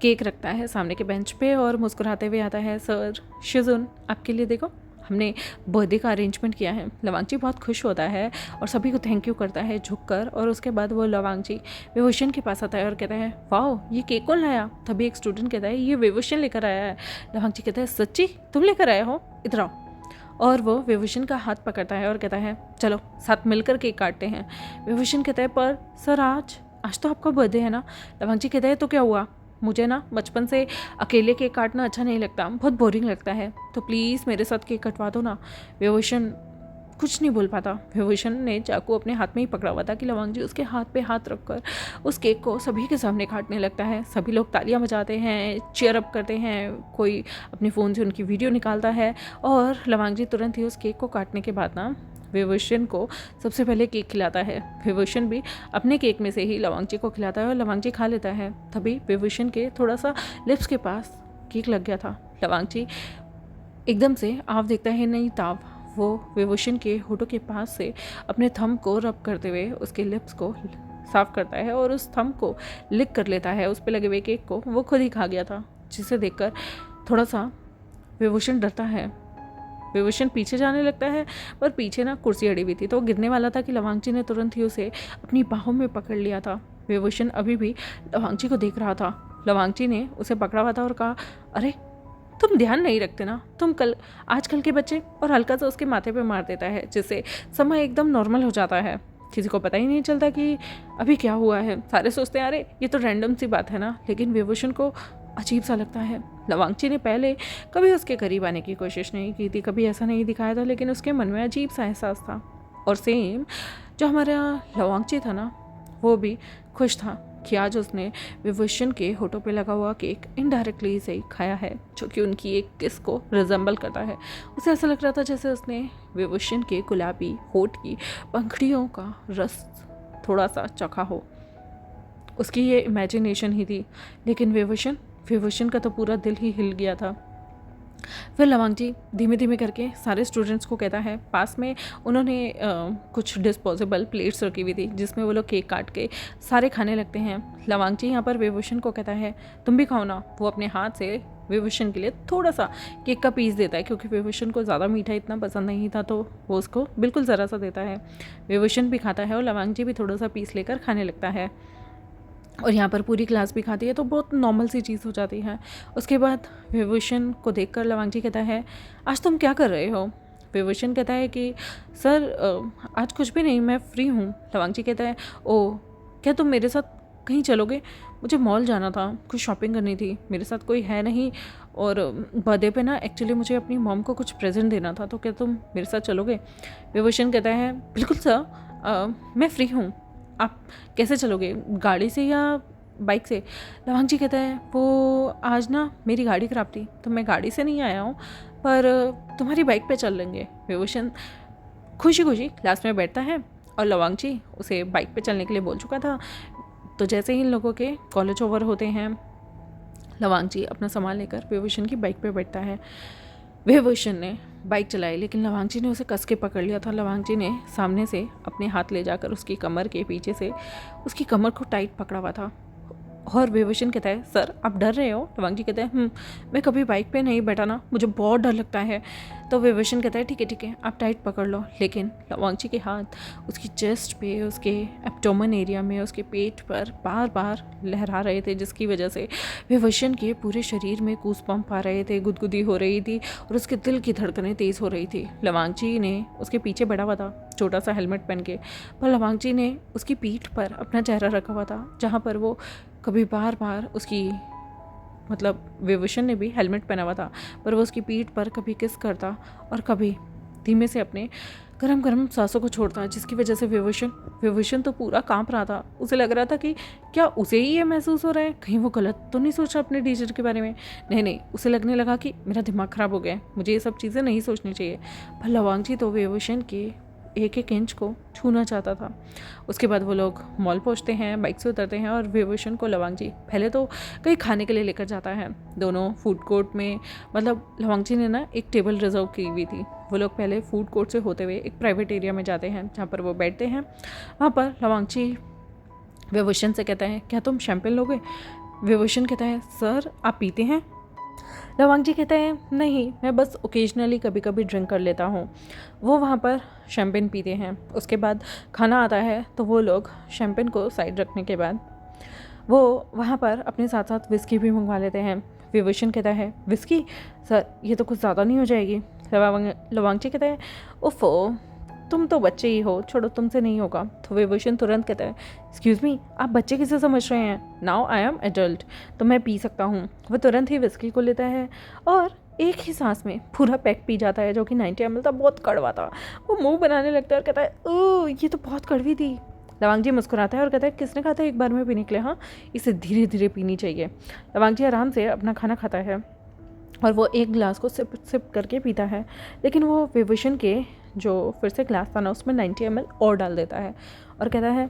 केक रखता है सामने के बेंच पे और मुस्कुराते हुए आता है, सर शिजुन आपके लिए देखो हमने बर्थडे का अरेंजमेंट किया है। लवांग जी बहुत खुश होता है और सभी को थैंक यू करता है झुककर। और उसके बाद वो लवांग जी विभूषण के पास आता है और कहता है, वाओ ये केक कौन लाया? तभी एक स्टूडेंट कहता है, ये विभूषण लेकर आया है। लवांग जी कहता है, सच्ची तुम लेकर आए हो? इधर आओ। और वो विभूषण का हाथ पकड़ता है और कहता है, चलो साथ मिलकर केक काटते हैं। विभूषण कहता है, पर सर आज तो आपका बर्थडे है ना? लवांग जी कहता है, तो क्या हुआ? मुझे ना बचपन से अकेले केक काटना अच्छा नहीं लगता, बहुत बोरिंग लगता है, तो प्लीज़ मेरे साथ केक कटवा दो ना। विभूषण कुछ नहीं बोल पाता। विभूषण ने चाकू अपने हाथ में ही पकड़ा हुआ था कि लवांग जी उसके हाथ पे हाथ रखकर उस केक को सभी के सामने काटने लगता है। सभी लोग तालियां बजाते हैं, चीयर अप करते हैं, कोई अपने फ़ोन से उनकी वीडियो निकालता है। और लवांग जी तुरंत ही उस केक को काटने के बाद ना विभूषण को सबसे पहले केक खिलाता है। विभूषण भी अपने केक में से ही लवांग जी को खिलाता है और लवांग जी खा लेता है। तभी विभूषण के थोड़ा सा लिप्स के पास केक लग गया था। लवांग जी एकदम से आव देखता है, नहीं ताव। वो विभूषण के होठों के पास से अपने थंब को रब करते हुए उसके लिप्स को साफ करता है और उस थंब को लिक कर लेता है। उस पर लगे हुए केक को वो खुद ही खा गया था, जिसे देखकर थोड़ा सा विभूषण डरता है। विभूषण पीछे जाने लगता है, पर पीछे ना कुर्सी अड़ी हुई थी तो वो गिरने वाला था कि लवांग जी ने तुरंत ही उसे अपनी बाहों में पकड़ लिया था। विभूषण अभी भी लवांग जी को देख रहा था। लवांग जी ने उसे पकड़ा हुआ था और कहा, अरे तुम ध्यान नहीं रखते ना, तुम आजकल के बच्चे। और हल्का सा उसके माथे पे मार देता है, जिससे समय एकदम नॉर्मल हो जाता है। किसी को पता ही नहीं चलता कि अभी क्या हुआ है। सारे सोचते हैं अरे ये तो रैंडम सी बात है ना, लेकिन विभूषण को अजीब सा लगता है। लवांग जी ने पहले कभी उसके करीब आने की कोशिश नहीं की थी, कभी ऐसा नहीं दिखाया था, लेकिन उसके मन में अजीब सा एहसास था। और सेम जो हमारा लवांग जी था ना, वो भी खुश था कि आज उसने विभूषण के होठों पे लगा हुआ केक इनडायरेक्टली से ही खाया है, जो कि उनकी एक किस को रिजेंबल करता है। उसे ऐसा लग रहा था जैसे उसने विभूषण के गुलाबी होठ की पंखुड़ियों का रस थोड़ा सा चखा हो। उसकी ये इमेजिनेशन ही थी, लेकिन विभूषण का तो पूरा दिल ही हिल गया था। फिर लवांग जी धीमे धीमे करके सारे स्टूडेंट्स को कहता है, पास में उन्होंने कुछ डिस्पोजेबल प्लेट्स रखी हुई थी जिसमें वो लोग केक काट के सारे खाने लगते हैं। लवांग जी यहाँ पर विभूषण को कहता है, तुम भी खाओ ना। वो अपने हाथ से विभूषण के लिए थोड़ा सा केक का पीस देता है, क्योंकि विभूषण को ज़्यादा मीठा इतना पसंद नहीं था, तो वो उसको बिल्कुल ज़रा सा देता है। विभूषण भी खाता है और लवांग जी भी थोड़ा सा पीस लेकर खाने लगता है। और यहाँ पर पूरी क्लास भी खाती है, तो बहुत नॉर्मल सी चीज़ हो जाती है। उसके बाद विभूषण को देखकर लवांग जी कहता है, आज तुम क्या कर रहे हो? विभूषण कहता है कि सर आज कुछ भी नहीं, मैं फ्री हूँ। लवांग जी कहता है, ओ क्या तुम मेरे साथ कहीं चलोगे? मुझे मॉल जाना था, कुछ शॉपिंग करनी थी, मेरे साथ कोई है नहीं, और बर्थडे पे ना एक्चुअली मुझे अपनी मॉम को कुछ प्रेजेंट देना था, तो क्या तुम मेरे साथ चलोगे? विभूषण कहता है, बिल्कुल सर, मैं फ्री हूँ। आप कैसे चलोगे, गाड़ी से या बाइक से? लवांग जी कहता है, वो आज ना मेरी गाड़ी ख़राब थी तो मैं गाड़ी से नहीं आया हूँ, पर तुम्हारी बाइक पे चल लेंगे। विभूषण खुशी खुशी क्लास में बैठता है और लवांग जी उसे बाइक पे चलने के लिए बोल चुका था। तो जैसे ही इन लोगों के कॉलेज ओवर होते हैं, लवांग जी अपना सामान लेकर विभूषण की बाइक पे बैठता है। विभूषण ने बाइक चलाई, लेकिन लवांग जी ने उसे कस के पकड़ लिया था। लवांग जी ने सामने से अपने हाथ ले जाकर उसकी कमर के पीछे से उसकी कमर को टाइट पकड़ा हुआ था। और विभूषण कहता है, सर आप डर रहे हो? लवांग जी कहता है, मैं कभी बाइक पे नहीं बैठा ना, मुझे बहुत डर लगता है। तो विभूषण कहता है, ठीक है आप टाइट पकड़ लो। लेकिन लवांग जी के हाथ उसकी चेस्ट पे, उसके एब्डोमेन एरिया में, उसके पेट पर बार बार लहरा रहे थे, जिसकी वजह से विभूषण के पूरे शरीर में गूज़बम्प आ रहे थे, गुदगुदी हो रही थी और उसके दिल की धड़कनें तेज़ हो रही थी। लवांग जी ने उसके पीछे बैठा हुआ था छोटा सा हेलमेट पहन के, पर लवांग जी ने उसकी पीठ पर अपना चेहरा रखा हुआ था, जहाँ पर वो कभी बार बार उसकी विभूषण ने भी हेलमेट पहना हुआ था, पर वो उसकी पीठ पर कभी किस करता और कभी धीमे से अपने गरम गरम सांसों को छोड़ता, जिसकी वजह से विभूषण तो पूरा कांप रहा था। उसे लग रहा था कि क्या उसे ही ये महसूस हो रहा है, कहीं वो गलत तो नहीं सोचा अपने टीचर के बारे में। नहीं, उसे लगने लगा कि मेरा दिमाग ख़राब हो गया है, मुझे ये सब चीज़ें नहीं सोचनी चाहिए। पर लवांग जी तो विभूषण के एक एक इंच को छूना चाहता था। उसके बाद वो लोग मॉल पहुंचते हैं, बाइक से उतरते हैं और विभूषण को लवांग जी पहले तो कहीं खाने के लिए लेकर जाता है। दोनों फूड कोर्ट में, मतलब लवांग जी ने ना एक टेबल रिजर्व की हुई थी। वो लोग पहले फूड कोर्ट से होते हुए एक प्राइवेट एरिया में जाते हैं जहाँ पर वो बैठते हैं। वहाँ पर लवांग जी विभूषण से कहता है, क्या तुम शैंपेन लोगे? विभूषण कहता है, सर आप पीते हैं? लवांग जी कहते हैं, नहीं, मैं बस ओकेजनली कभी कभी ड्रिंक कर लेता हूँ। वो वहाँ पर शैंपेन पीते हैं। उसके बाद खाना आता है तो वो लोग शैंपेन को साइड रखने के बाद वो वहाँ पर अपने साथ साथ विस्की भी मंगवा लेते हैं। विभूषण कहता है, विस्की? सर ये तो कुछ ज़्यादा नहीं हो जाएगी? लवांग जी कहता है, ओफो, तुम तो बच्चे ही हो, छोड़ो, तुमसे नहीं होगा। तो विभूषण तुरंत कहता है, एक्सक्यूज़ मी, आप बच्चे किसे समझ रहे हैं? नाउ आई एम एडल्ट, तो मैं पी सकता हूँ। वो तुरंत ही विस्की को लेता है और एक ही सांस में पूरा पैक पी जाता है, जो कि 90 ml था। बहुत कड़वा था। वो मुंह बनाने लगता है और कहता है, ओह ये तो बहुत कड़वी थी। लवांग जी मुस्कुराता है और कहता है, किसने कहा था एक बार में पीने के लिए? हाँ, इसे धीरे धीरे पीनी चाहिए। लवांग जी आराम से अपना खाना खाता है और वो एक गिलास को सिप सिप करके पीता है, लेकिन वो विभूषण के जो फिर से ग्लास था ना, उसमें 90 ml और डाल देता है और कहता है,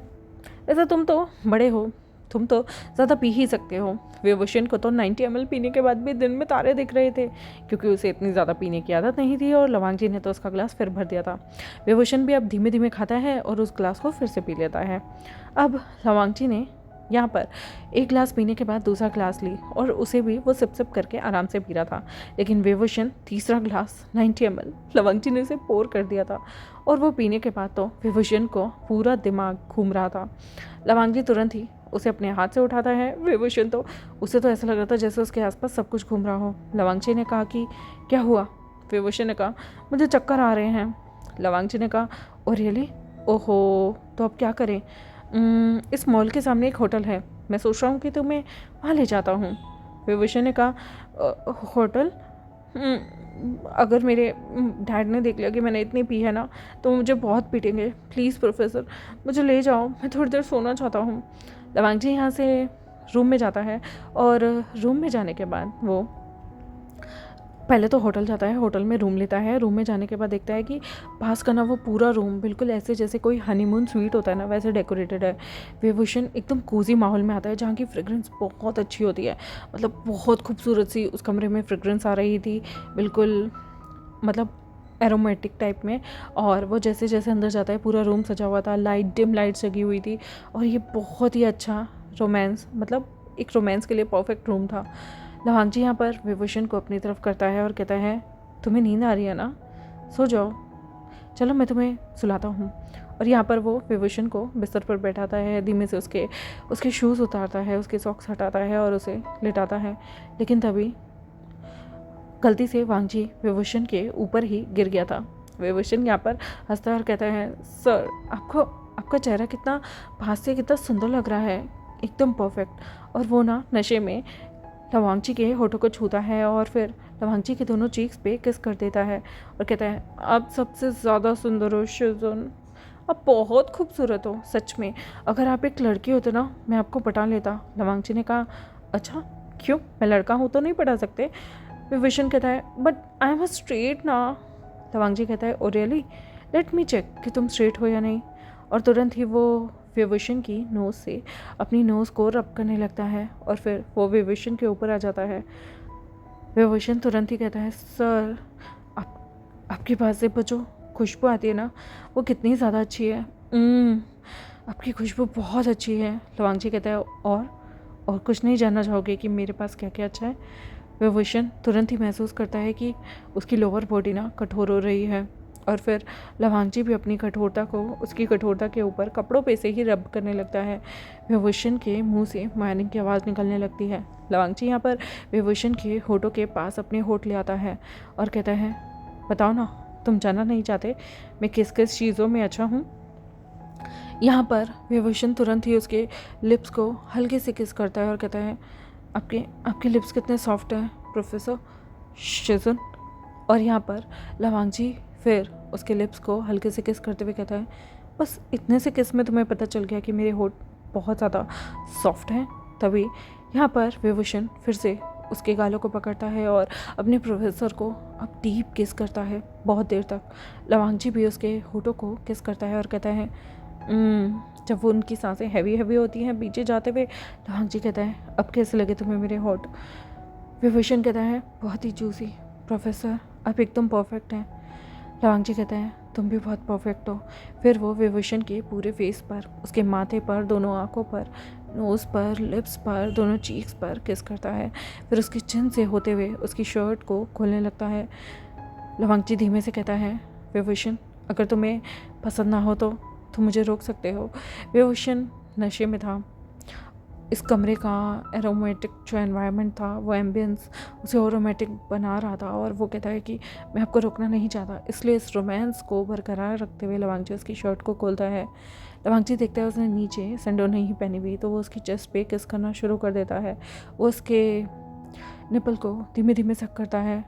ऐसा तुम तो बड़े हो, तुम तो ज़्यादा पी ही सकते हो। विभूषण को तो 90 ml पीने के बाद भी दिन में तारे दिख रहे थे, क्योंकि उसे इतनी ज़्यादा पीने की आदत नहीं थी और लवांग जी ने तो उसका ग्लास फिर भर दिया था। विभूषण भी अब धीमे धीमे खाता है और उस ग्लास को फिर से पी लेता है। अब लवांग जी ने यहाँ पर एक गिलास पीने के बाद दूसरा गिलास ली और उसे भी वो सिप सिप करके आराम से पी रहा था, लेकिन विभूषण तीसरा गिलास 90 ml लवांग जी ने उसे पोर कर दिया था और वो पीने के बाद तो विभूषण को पूरा दिमाग घूम रहा था। लवांग जी तुरंत ही उसे अपने हाथ से उठाता है। विभूषण तो उसे तो ऐसा लग रहा था जैसे उसके आसपास सब कुछ घूम रहा हो। लवांग जी ने कहा कि क्या हुआ? विभूषण ने कहा, मुझे चक्कर आ रहे हैं। लवांग जी ने कहा, ओ रियली? ओहो, तो अब क्या करें? इस मॉल के सामने एक होटल है, मैं सोच रहा हूँ कि तुम्हें वहाँ ले जाता हूँ। विभूषण ने कहा, होटल? अगर मेरे डैड ने देख लिया कि मैंने इतनी पी है ना, तो मुझे बहुत पीटेंगे। प्लीज़ प्रोफेसर, मुझे ले जाओ, मैं थोड़ी देर सोना चाहता हूँ। लवांग जी यहाँ से रूम में जाता है और रूम में जाने के बाद वो पहले तो होटल जाता है, होटल में रूम लेता है। रूम में जाने के बाद देखता है कि पास का ना वो पूरा रूम बिल्कुल ऐसे जैसे कोई हनीमून स्वीट होता है ना, वैसे डेकोरेटेड है। विभूषण एकदम कोजी माहौल में आता है जहाँ की फ्रेग्रेंस बहुत अच्छी होती है, मतलब बहुत खूबसूरत सी उस कमरे में फ्रेग्रेंस आ रही थी, बिल्कुल मतलब एरोमेटिक टाइप में। और वो जैसे जैसे अंदर जाता है पूरा रूम सजा हुआ था, लाइट डिम लाइट्स जगी हुई थी और ये बहुत ही अच्छा रोमांस, मतलब एक रोमांस के लिए परफेक्ट रूम था। लवांग जी यहाँ पर विभूषण को अपनी तरफ करता है और कहता है, तुम्हें नींद आ रही है ना, सो जाओ, चलो मैं तुम्हें सुलाता हूँ। और यहाँ पर वो विभूषण को बिस्तर पर बैठाता है, धीमे से उसके शूज़ उतारता है, उसके सॉक्स हटाता है और उसे लिटाता है। लेकिन तभी गलती से वांग जी विभूषण के ऊपर ही गिर गया था। विभूषण यहाँ पर हंसता है और कहता है, सर आपका चेहरा कितना पास से कितना सुंदर लग रहा है, एकदम परफेक्ट। और वो ना नशे में लवांग जी के होठों को छूता है और फिर लवांग जी के दोनों चीक्स पे किस कर देता है और कहता है, आप सबसे ज़्यादा सुंदर हो शिजुन, आप बहुत खूबसूरत हो, सच में अगर आप एक लड़की होते ना, मैं आपको पटा लेता। लवांग जी ने कहा, अच्छा क्यों, मैं लड़का हूँ तो नहीं पटा सकते? विभूषण कहता है, but I am a straight ना। लवांग जी कहता है, oh really, let me check कि तुम स्ट्रेट हो या नहीं। और तुरंत ही वो विभूषण की नोज़ से अपनी नोज़ को रब करने लगता है और फिर वो विभूषण के ऊपर आ जाता है। विभूषण तुरंत ही कहता है, सर आपके पास से जो खुशबू आती है ना, वो कितनी ज़्यादा अच्छी है। आपकी खुशबू बहुत अच्छी है। लवांग जी कहता है, और कुछ नहीं जानना चाहोगे कि मेरे पास क्या क्या अच्छा है? विभूषण तुरंत ही महसूस करता है कि उसकी लोअर बॉडी ना कठोर हो रही है और फिर लवांग जी भी अपनी कठोरता को उसकी कठोरता के ऊपर कपड़ों पे से ही रब करने लगता है। विभूषण के मुंह से मायनिंग की आवाज़ निकलने लगती है। लवांग जी यहाँ पर विभूषण के होठों के पास अपने होठ ले आता है और कहता है, बताओ ना, तुम जानना नहीं चाहते मैं किस किस चीज़ों में अच्छा हूँ? यहाँ पर विभूषण तुरंत ही उसके लिप्स को हल्के से किस करता है और कहता है, आपके लिप्स कितने सॉफ्ट हैं प्रोफेसर शिजुन। और यहाँ पर लवांग जी फिर उसके लिप्स को हल्के से किस करते हुए कहता है, बस इतने से किस में तुम्हें पता चल गया कि मेरे होठ बहुत ज़्यादा सॉफ्ट हैं। तभी यहाँ पर विभूषण फिर से उसके गालों को पकड़ता है और अपने प्रोफेसर को अब डीप किस करता है बहुत देर तक। लवांगजी भी उसके होठों को किस करता है और कहता है जब वो उनकी सांसें हैवी हैवी होती हैं पीछे जाते हुए, लवांगजी कहता है अब कैसे लगे तुम्हें मेरे होठ? विभूषण कहता है बहुत ही जूसी प्रोफेसर, आप एकदम परफेक्ट हैं। लवांगजी कहता है तुम भी बहुत परफेक्ट हो। फिर वो विभूषण के पूरे फेस पर, उसके माथे पर, दोनों आंखों पर, नोज़ पर, लिप्स पर, दोनों चीक्स पर किस करता है। फिर उसकी चिन से होते हुए उसकी शर्ट को खोलने लगता है। लवांगजी धीमे से कहता है विभूषण अगर तुम्हें पसंद ना हो तो तुम मुझे रोक सकते हो। विभूषण नशे में था। इस कमरे का एरोमेटिक जो एनवायरनमेंट था, वो एम्बियंस उसे और रोमांटिक बना रहा था और वो कहता है कि मैं आपको रोकना नहीं चाहता। इसलिए इस रोमांस को बरकरार रखते हुए लवांगजी उसकी शर्ट को खोलता है। लवांगजी देखता है उसने नीचे सैंडल नहीं पहनी हुई, तो वो उसकी चेस्ट पे किस करना शुरू कर देता है। वो उसके निपल को धीमे धीमे सक करता है।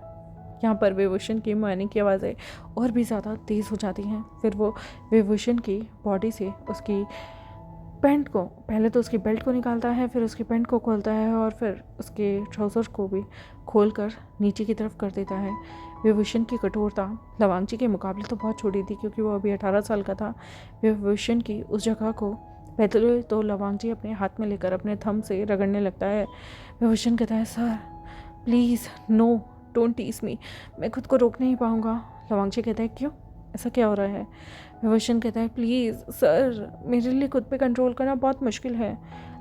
यहाँ पर विभूषण की मुआनी की आवाज़ें और भी ज़्यादा तेज़ हो जाती हैं। फिर वो विभूषण की बॉडी से उसकी पैंट को, पहले तो उसकी बेल्ट को निकालता है, फिर उसकी पैंट को खोलता है और फिर उसके ट्राउज़र्स को भी खोलकर नीचे की तरफ कर देता है। विभूषण की कठोरता लवांगजी के मुकाबले तो बहुत छोटी थी क्योंकि वो अभी 18 साल का था। विभूषण की उस जगह को पहले तो लवांगजी अपने हाथ में लेकर अपने थंब से रगड़ने लगता है। विभूषण कहता है sir please no don't tease me, मैं खुद को रोक नहीं पाऊँगा। लवांगजी कहता है क्यों, ऐसा क्या हो रहा है? विभूषण कहता है प्लीज़ सर मेरे लिए खुद पे कंट्रोल करना बहुत मुश्किल है।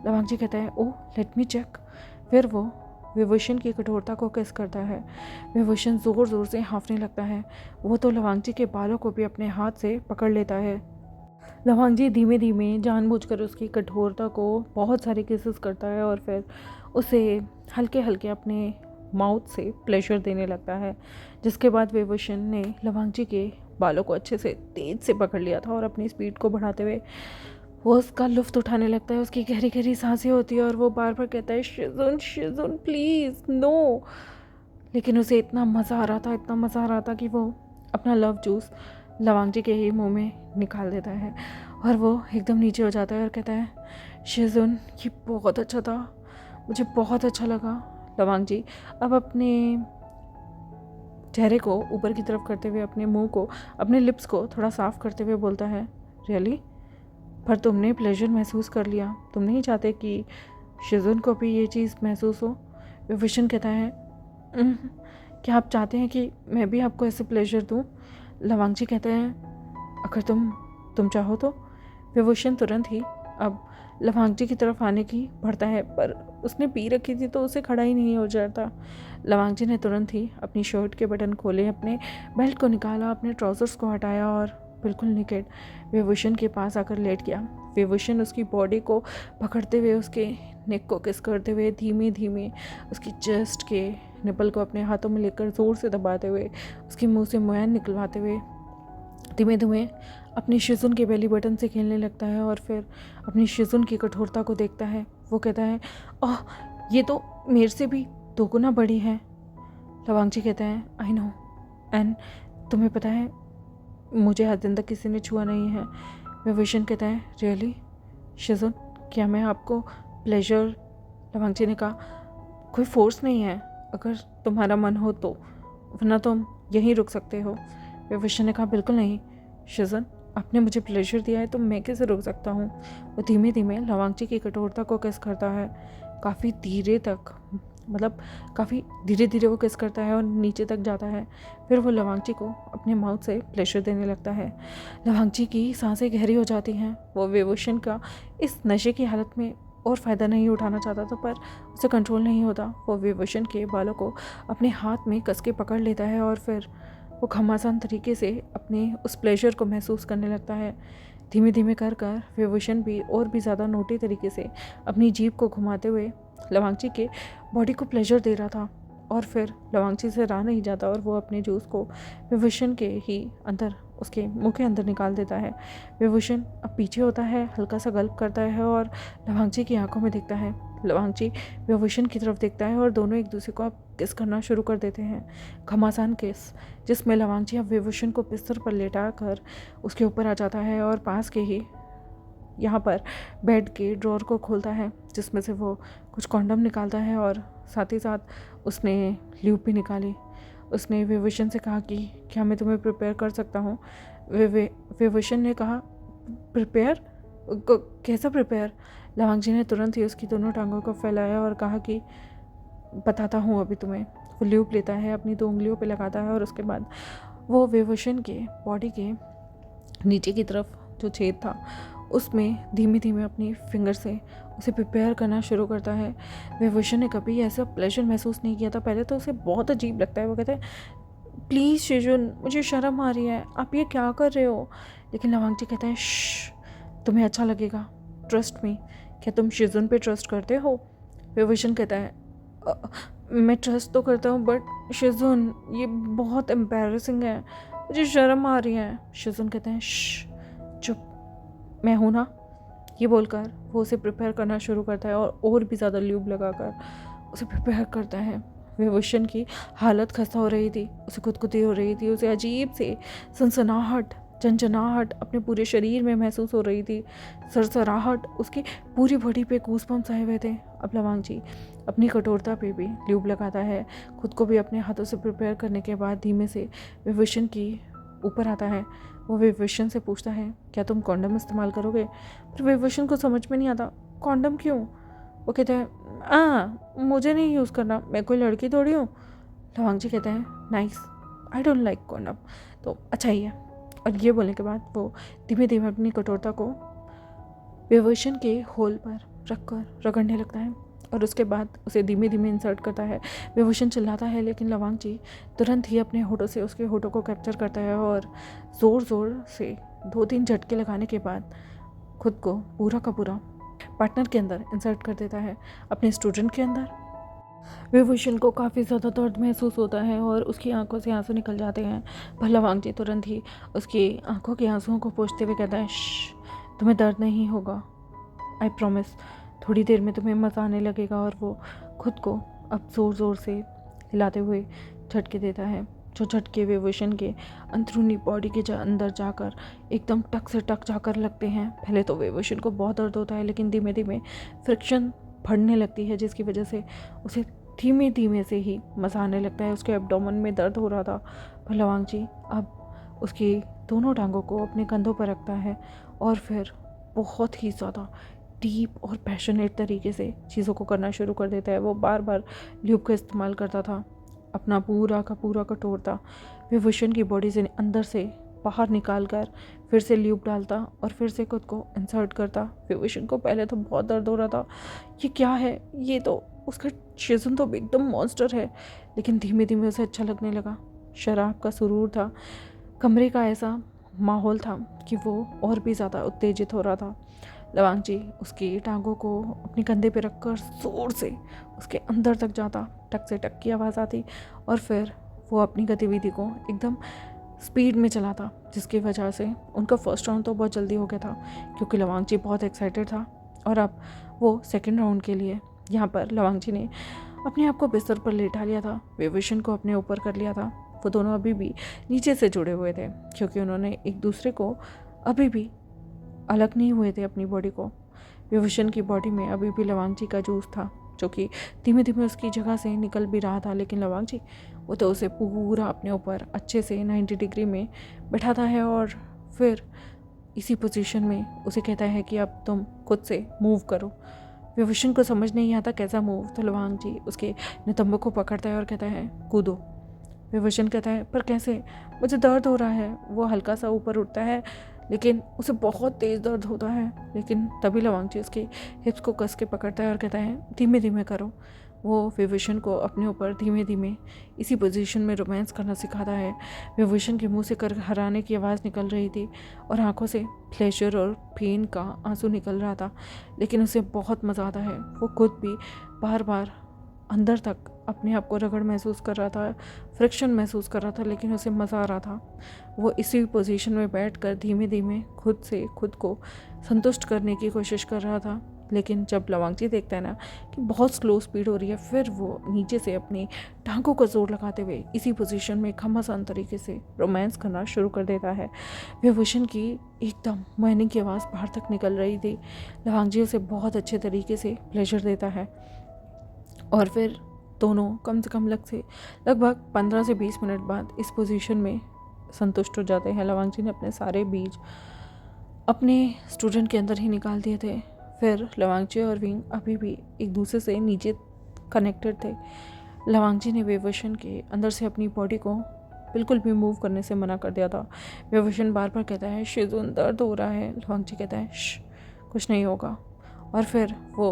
लवांगजी कहता है ओह लेट मी चेक। फिर वो विभूषण की कठोरता को किस करता है। विभूषण ज़ोर ज़ोर से हाँफने लगता है। वो तो लवांगजी के बालों को भी अपने हाथ से पकड़ लेता है। लवांगजी धीमे धीमे जानबूझकर उसकी कठोरता को बहुत सारे किसेस करता है और फिर उसे हल्के हल्के अपने माउथ से प्लेजर देने लगता है। जिसके बाद विभूषण ने लवांगजी के बालों को अच्छे से तेज से पकड़ लिया था और अपनी स्पीड को बढ़ाते हुए वो उसका लुफ्त उठाने लगता है। उसकी गहरी गहरी सांसें होती है और वो बार बार कहता है शिजुन शिजुन प्लीज़ नो। लेकिन उसे इतना मज़ा आ रहा था, इतना मज़ा आ रहा था कि वो अपना लव जूस लवांगजी के ही मुंह में निकाल देता है और वो एकदम नीचे हो जाता है और कहता है शिजुन ये बहुत अच्छा था, मुझे बहुत अच्छा लगा। लवांगजी अब अपने चेहरे को ऊपर की तरफ करते हुए अपने मुंह को, अपने लिप्स को थोड़ा साफ करते हुए बोलता है रियली, पर तुमने प्लेजर महसूस कर लिया, तुम नहीं चाहते कि शिजुन को भी ये चीज़ महसूस हो? विभूषण कहता है क्या आप चाहते हैं कि मैं भी आपको ऐसे प्लेजर दूं? लवांगजी कहते हैं अगर तुम चाहो तो। विभूषण तुरंत ही अब लवांगजी की तरफ आने की बढ़ता है, पर उसने पी रखी थी तो उसे खड़ा ही नहीं हो जाता। लवांगजी ने तुरंत ही अपनी शर्ट के बटन खोले, अपने बेल्ट को निकाला, अपने ट्राउज़र्स को हटाया और बिल्कुल निकेट विभूषण के पास आकर लेट गया। विभूषण उसकी बॉडी को पकड़ते हुए, उसके नेक को किस करते हुए धीमे धीमे उसकी चेस्ट के निपल को अपने हाथों में लेकर ज़ोर से दबाते हुए, उसके मुंह से मुआयन निकलवाते हुए धीमे धीमे अपनी शिजुन के बेली बटन से खेलने लगता है और फिर अपनी शिजुन की कठोरता को देखता है। वो कहता है ओह ये तो मेरे से भी दोगुना बड़ी है। लवांगजी कहता है आई नो, एंड तुम्हें पता है मुझे आज दिन तक किसी ने छुआ नहीं है। विभूषण कहता है रियली शिजुन, क्या मैं आपको प्लेजर? लवांगजी ने कहा कोई फोर्स नहीं है, अगर तुम्हारा मन हो तो, वरना तुम यहीं रुक सकते हो। विभूषण ने कहा बिल्कुल नहीं शिजुन, आपने मुझे प्लेजर दिया है तो मैं कैसे रुक सकता हूँ। वो धीमे धीमे लवांगजी की कठोरता को किस करता है, काफ़ी धीरे तक, मतलब काफ़ी धीरे धीरे वो किस करता है और नीचे तक जाता है। फिर वो लवांगजी को अपने माउथ से प्लेजर देने लगता है। लवांगजी की सांसें गहरी हो जाती हैं। वो विभूषण का इस नशे की हालत में और फ़ायदा नहीं उठाना चाहता था, पर उसे कंट्रोल नहीं होता। वो विभूषण के बालों को अपने हाथ में कस के पकड़ लेता है और फिर वो घमासान तरीके से अपने उस प्लेजर को महसूस करने लगता है। धीमे धीमे कर कर विभूषण भी और भी ज़्यादा नोटी तरीके से अपनी जीभ को घुमाते हुए लवांगजी के बॉडी को प्लेजर दे रहा था और फिर लवांगजी से रहा नहीं जाता और वो अपने जूस को विभूषण के ही अंदर, उसके मुंह के अंदर निकाल देता है। विभूषण अब पीछे होता है, हल्का सा गल्प करता है और लवांगजी की आंखों में देखता है। लवांगजी विभूषण की तरफ देखता है और दोनों एक दूसरे को अब किस करना शुरू कर देते हैं। घमासान किस, जिसमें लवांगजी अब विभूषण को बिस्तर पर लेटा कर उसके ऊपर आ जाता है और पास के ही यहाँ पर बेड के ड्रॉर को खोलता है जिसमें से वो कुछ कॉन्डम निकालता है और साथ ही साथ उसने ल्यूब भी निकाली। उसने विभूषण से कहा कि क्या मैं तुम्हें प्रिपेयर कर सकता हूँ। विभूषण ने कहा प्रिपेयर? कैसा प्रिपेयर? लवांग जी ने तुरंत ही उसकी दोनों टांगों को फैलाया और कहा कि बताता हूँ अभी तुम्हें। वो ल्यूब लेता है, अपनी 2 उंगलियों पे लगाता है और उसके बाद वो विभूषण के बॉडी के नीचे की तरफ जो छेद था उसमें धीमे धीमे अपनी फिंगर से उसे प्रिपेयर करना शुरू करता है। विभूषण ने कभी ऐसा प्लेजर महसूस नहीं किया था। पहले तो उसे बहुत अजीब लगता है। वो कहते हैं प्लीज़ शेजुन, मुझे शर्म आ रही है, आप ये क्या कर रहे हो? लेकिन लवांग जी कहते हैं श्श, तुम्हें अच्छा लगेगा, ट्रस्ट मी। क्या तुम शेजुन पे ट्रस्ट करते हो? विभूषण कहता है मैं ट्रस्ट तो करता हूँ बट शेजुन ये बहुत एम्बैरेसिंग है, मुझे शर्म आ रही है। शेजुन कहते हैं चुप, मैं हूँ ना। ये बोलकर वो उसे प्रिपेयर करना शुरू करता है और भी ज़्यादा ल्यूब लगाकर उसे प्रिपेयर करता है। विभूषण की हालत खस्ता हो रही थी, उसे खुदकुशी हो रही थी, उसे अजीब से सनसनाहट, झंझनाहट अपने पूरे शरीर में महसूस हो रही थी, सरसराहट, उसकी पूरी बॉडी पे गूज़बम्प्स आए हुए थे। अब लवांग जी अपनी कठोरता पे भी ल्यूब लगाता है, खुद को भी अपने हाथों से प्रिपेयर करने के बाद धीमे से विभूषण की ऊपर आता है। वो विभूषण से पूछता है क्या तुम कॉन्डम इस्तेमाल करोगे? पर विभूषण को समझ में नहीं आता कॉन्डम क्यों। वो कहते हैं मुझे नहीं यूज़ करना, मैं कोई लड़की थोड़ी हूँ। लवांग जी कहते हैं nice, I don't like condom, तो अच्छा ही है। और ये बोलने के बाद वो धीमे धीमे अपनी कठोरता को विभूषण के होल पर रखकर रगड़ने लगता है और उसके बाद उसे धीमे धीमे इंसर्ट करता है। विभूषण चिल्लाता है लेकिन लवांग जी तुरंत ही अपने होठों से उसके होठों को कैप्चर करता है और ज़ोर ज़ोर से 2-3 झटके लगाने के बाद खुद को पूरा का पूरा पार्टनर के अंदर इंसर्ट कर देता है, अपने स्टूडेंट के अंदर। विभूषण को काफ़ी ज़्यादा दर्द महसूस होता है और उसकी आंखों से आंसू निकल जाते हैं। पर लवांग जी तुरंत ही उसकी आंखों के आंसुओं को पोंछते हुए कहता है तुम्हें दर्द नहीं होगा, आई प्रॉमिस। थोड़ी देर में तुम्हें मज़ा आने लगेगा। और वो खुद को अब ज़ोर ज़ोर से हिलाते हुए झटके देता है, जो झटके विभूषण के अंदरूनी बॉडी के अंदर जाकर एकदम टक से टक जाकर लगते हैं। पहले तो विभूषण को बहुत दर्द होता है लेकिन धीमे धीमे फ्रिक्शन बढ़ने लगती है जिसकी वजह से उसे धीमे धीमे से ही मज़ा आने लगता है। उसके एब्डोमेन में दर्द हो रहा था पर लवांग जी अब उसकी दोनों टांगों को अपने कंधों पर रखता है और फिर बहुत ही ज़्यादा डीप और पैशनेट तरीके से चीज़ों को करना शुरू कर देता है। वो बार बार ल्यूब का इस्तेमाल करता था, अपना पूरा का पूरा कठोरता विभूषण की बॉडी से अंदर से बाहर निकाल कर फिर से ल्यूब डालता और फिर से खुद को इंसर्ट करता। विभूषण को पहले तो बहुत दर्द हो रहा था, ये क्या है, ये तो उसका शेजुन तो एकदम मॉन्स्टर है। लेकिन धीमे धीमे उसे अच्छा लगने लगा। शराब का सुरूर था, कमरे का ऐसा माहौल था कि वो और भी ज़्यादा उत्तेजित हो रहा था। लवांग जी उसकी टांगों को अपने कंधे पे रखकर जोर से उसके अंदर तक जाता, टक से टक की आवाज़ आती और फिर वो अपनी गतिविधि को एकदम स्पीड में चलाता, जिसकी वजह से उनका फर्स्ट राउंड तो बहुत जल्दी हो गया था क्योंकि लवांग जी बहुत एक्साइटेड था। और अब वो सेकंड राउंड के लिए यहाँ पर लवांग जी ने अपने आप को बिस्तर पर लेटा लिया था, विभूषण को अपने ऊपर कर लिया था। वो दोनों अभी भी नीचे से जुड़े हुए थे क्योंकि उन्होंने एक दूसरे को अभी भी अलग नहीं हुए थे अपनी बॉडी को। विभूषण की बॉडी में अभी भी लवांग जी का जूस था जो कि धीमे धीमे उसकी जगह से निकल भी रहा था। लेकिन लवांग जी वो तो उसे पूरा अपने ऊपर अच्छे से 90 डिग्री में बैठाता है और फिर इसी पोजीशन में उसे कहता है कि अब तुम खुद से मूव करो। विभूषण को समझ नहीं आता कैसा मूव, तो लवांग जी उसके नितंबों को पकड़ता है और कहता है कूदो। विभूषण कहता है पर कैसे, मुझे दर्द हो रहा है। वो हल्का सा ऊपर उठता है लेकिन उसे बहुत तेज़ दर्द होता है। लेकिन तभी लवांग जी उसकी हिप्स को कस के पकड़ता है और कहता है धीमे धीमे करो। वो विभूषण को अपने ऊपर धीमे धीमे इसी पोजीशन में रोमांस करना सिखाता है। विभूषण के मुंह से कर हराने की आवाज़ निकल रही थी और आंखों से प्लेजर और पेन का आंसू निकल रहा था, लेकिन उसे बहुत मज़ा आता है। वो खुद भी बार बार अंदर तक अपने आप को रगड़ महसूस कर रहा था, फ्रिक्शन महसूस कर रहा था, लेकिन उसे मज़ा आ रहा था। वो इसी पोजीशन में बैठकर धीमे धीमे खुद से खुद को संतुष्ट करने की कोशिश कर रहा था लेकिन जब लवांगजी देखता है ना कि बहुत स्लो स्पीड हो रही है, फिर वो नीचे से अपनी टांगों का जोर लगाते हुए इसी पोजीशन में घमासान तरीके से रोमांस करना शुरू कर देता है। विभूषण की एकदम मुहाने की आवाज़ बाहर तक निकल रही थी। लवांगजी उसे बहुत अच्छे तरीके से प्लेजर देता है और फिर दोनों कम से कम लगभग 15 से 20 मिनट बाद इस पोजीशन में संतुष्ट हो जाते हैं। लवांगजी ने अपने सारे बीज अपने स्टूडेंट के अंदर ही निकाल दिए थे। फिर लवांगजी और विंग अभी भी एक दूसरे से नीचे कनेक्टेड थे। लवांगजी ने विभूषण के अंदर से अपनी बॉडी को बिल्कुल भी मूव करने से मना कर दिया था। विभूषण बार बार कहता है शिजुन दर्द हो रहा है। लवांगजी कहता है कुछ नहीं होगा, और फिर वो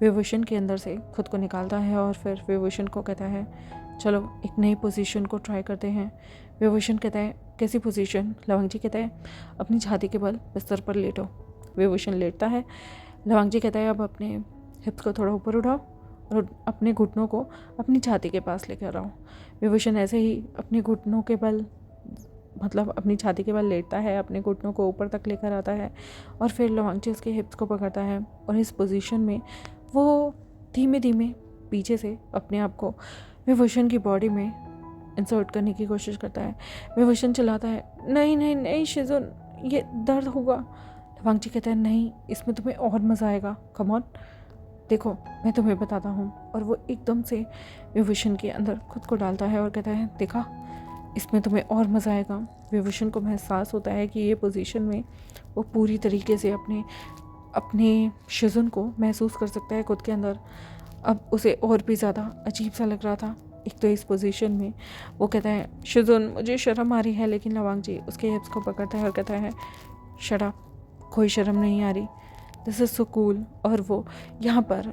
विभूषण के अंदर से खुद को निकालता है और फिर विभूषण को कहता है चलो एक नई पोजीशन को ट्राई करते हैं। विभूषण कहता है कैसी पोजीशन? लवांगजी कहता है अपनी छाती के बल बिस्तर पर लेटो। विभूषण लेटता है। लवांगजी कहता है अब अपने हिप्स को थोड़ा ऊपर उठाओ और अपने घुटनों को अपनी छाती के पास लेकर आओ। विभूषण ऐसे ही अपने घुटनों के बल अपनी छाती के बल लेटता है, अपने घुटनों को ऊपर तक लेकर आता है और फिर लवांगजी उसके हिप्स को पकड़ता है और इस पोजीशन में वो धीमे धीमे पीछे से अपने आप को विभूषण की बॉडी में इंसर्ट करने की कोशिश करता है। विभूषण चिल्लाता है नहीं नहीं नहीं शिजुन, ये दर्द होगा। लवांगजी कहता है नहीं, इसमें तुम्हें और मज़ा आएगा, कम ऑन, देखो मैं तुम्हें बताता हूँ। और वो एकदम से विभूषण के अंदर खुद को डालता है और कहता है देखा, इसमें तुम्हें और मज़ा आएगा। विभूषण को एहसास होता है कि ये पोजीशन में वो पूरी तरीके से अपने शिजुन को महसूस कर सकता है खुद के अंदर। अब उसे और भी ज़्यादा अजीब सा लग रहा था। एक तो इस पोजीशन में वो कहता है शिजुन मुझे शर्म आ रही है, लेकिन लवांगजी उसके हिप्स को पकड़ता है और कहता है शट अप, कोई शर्म नहीं आ रही, दिस इज़ सो कूल। और वो यहाँ पर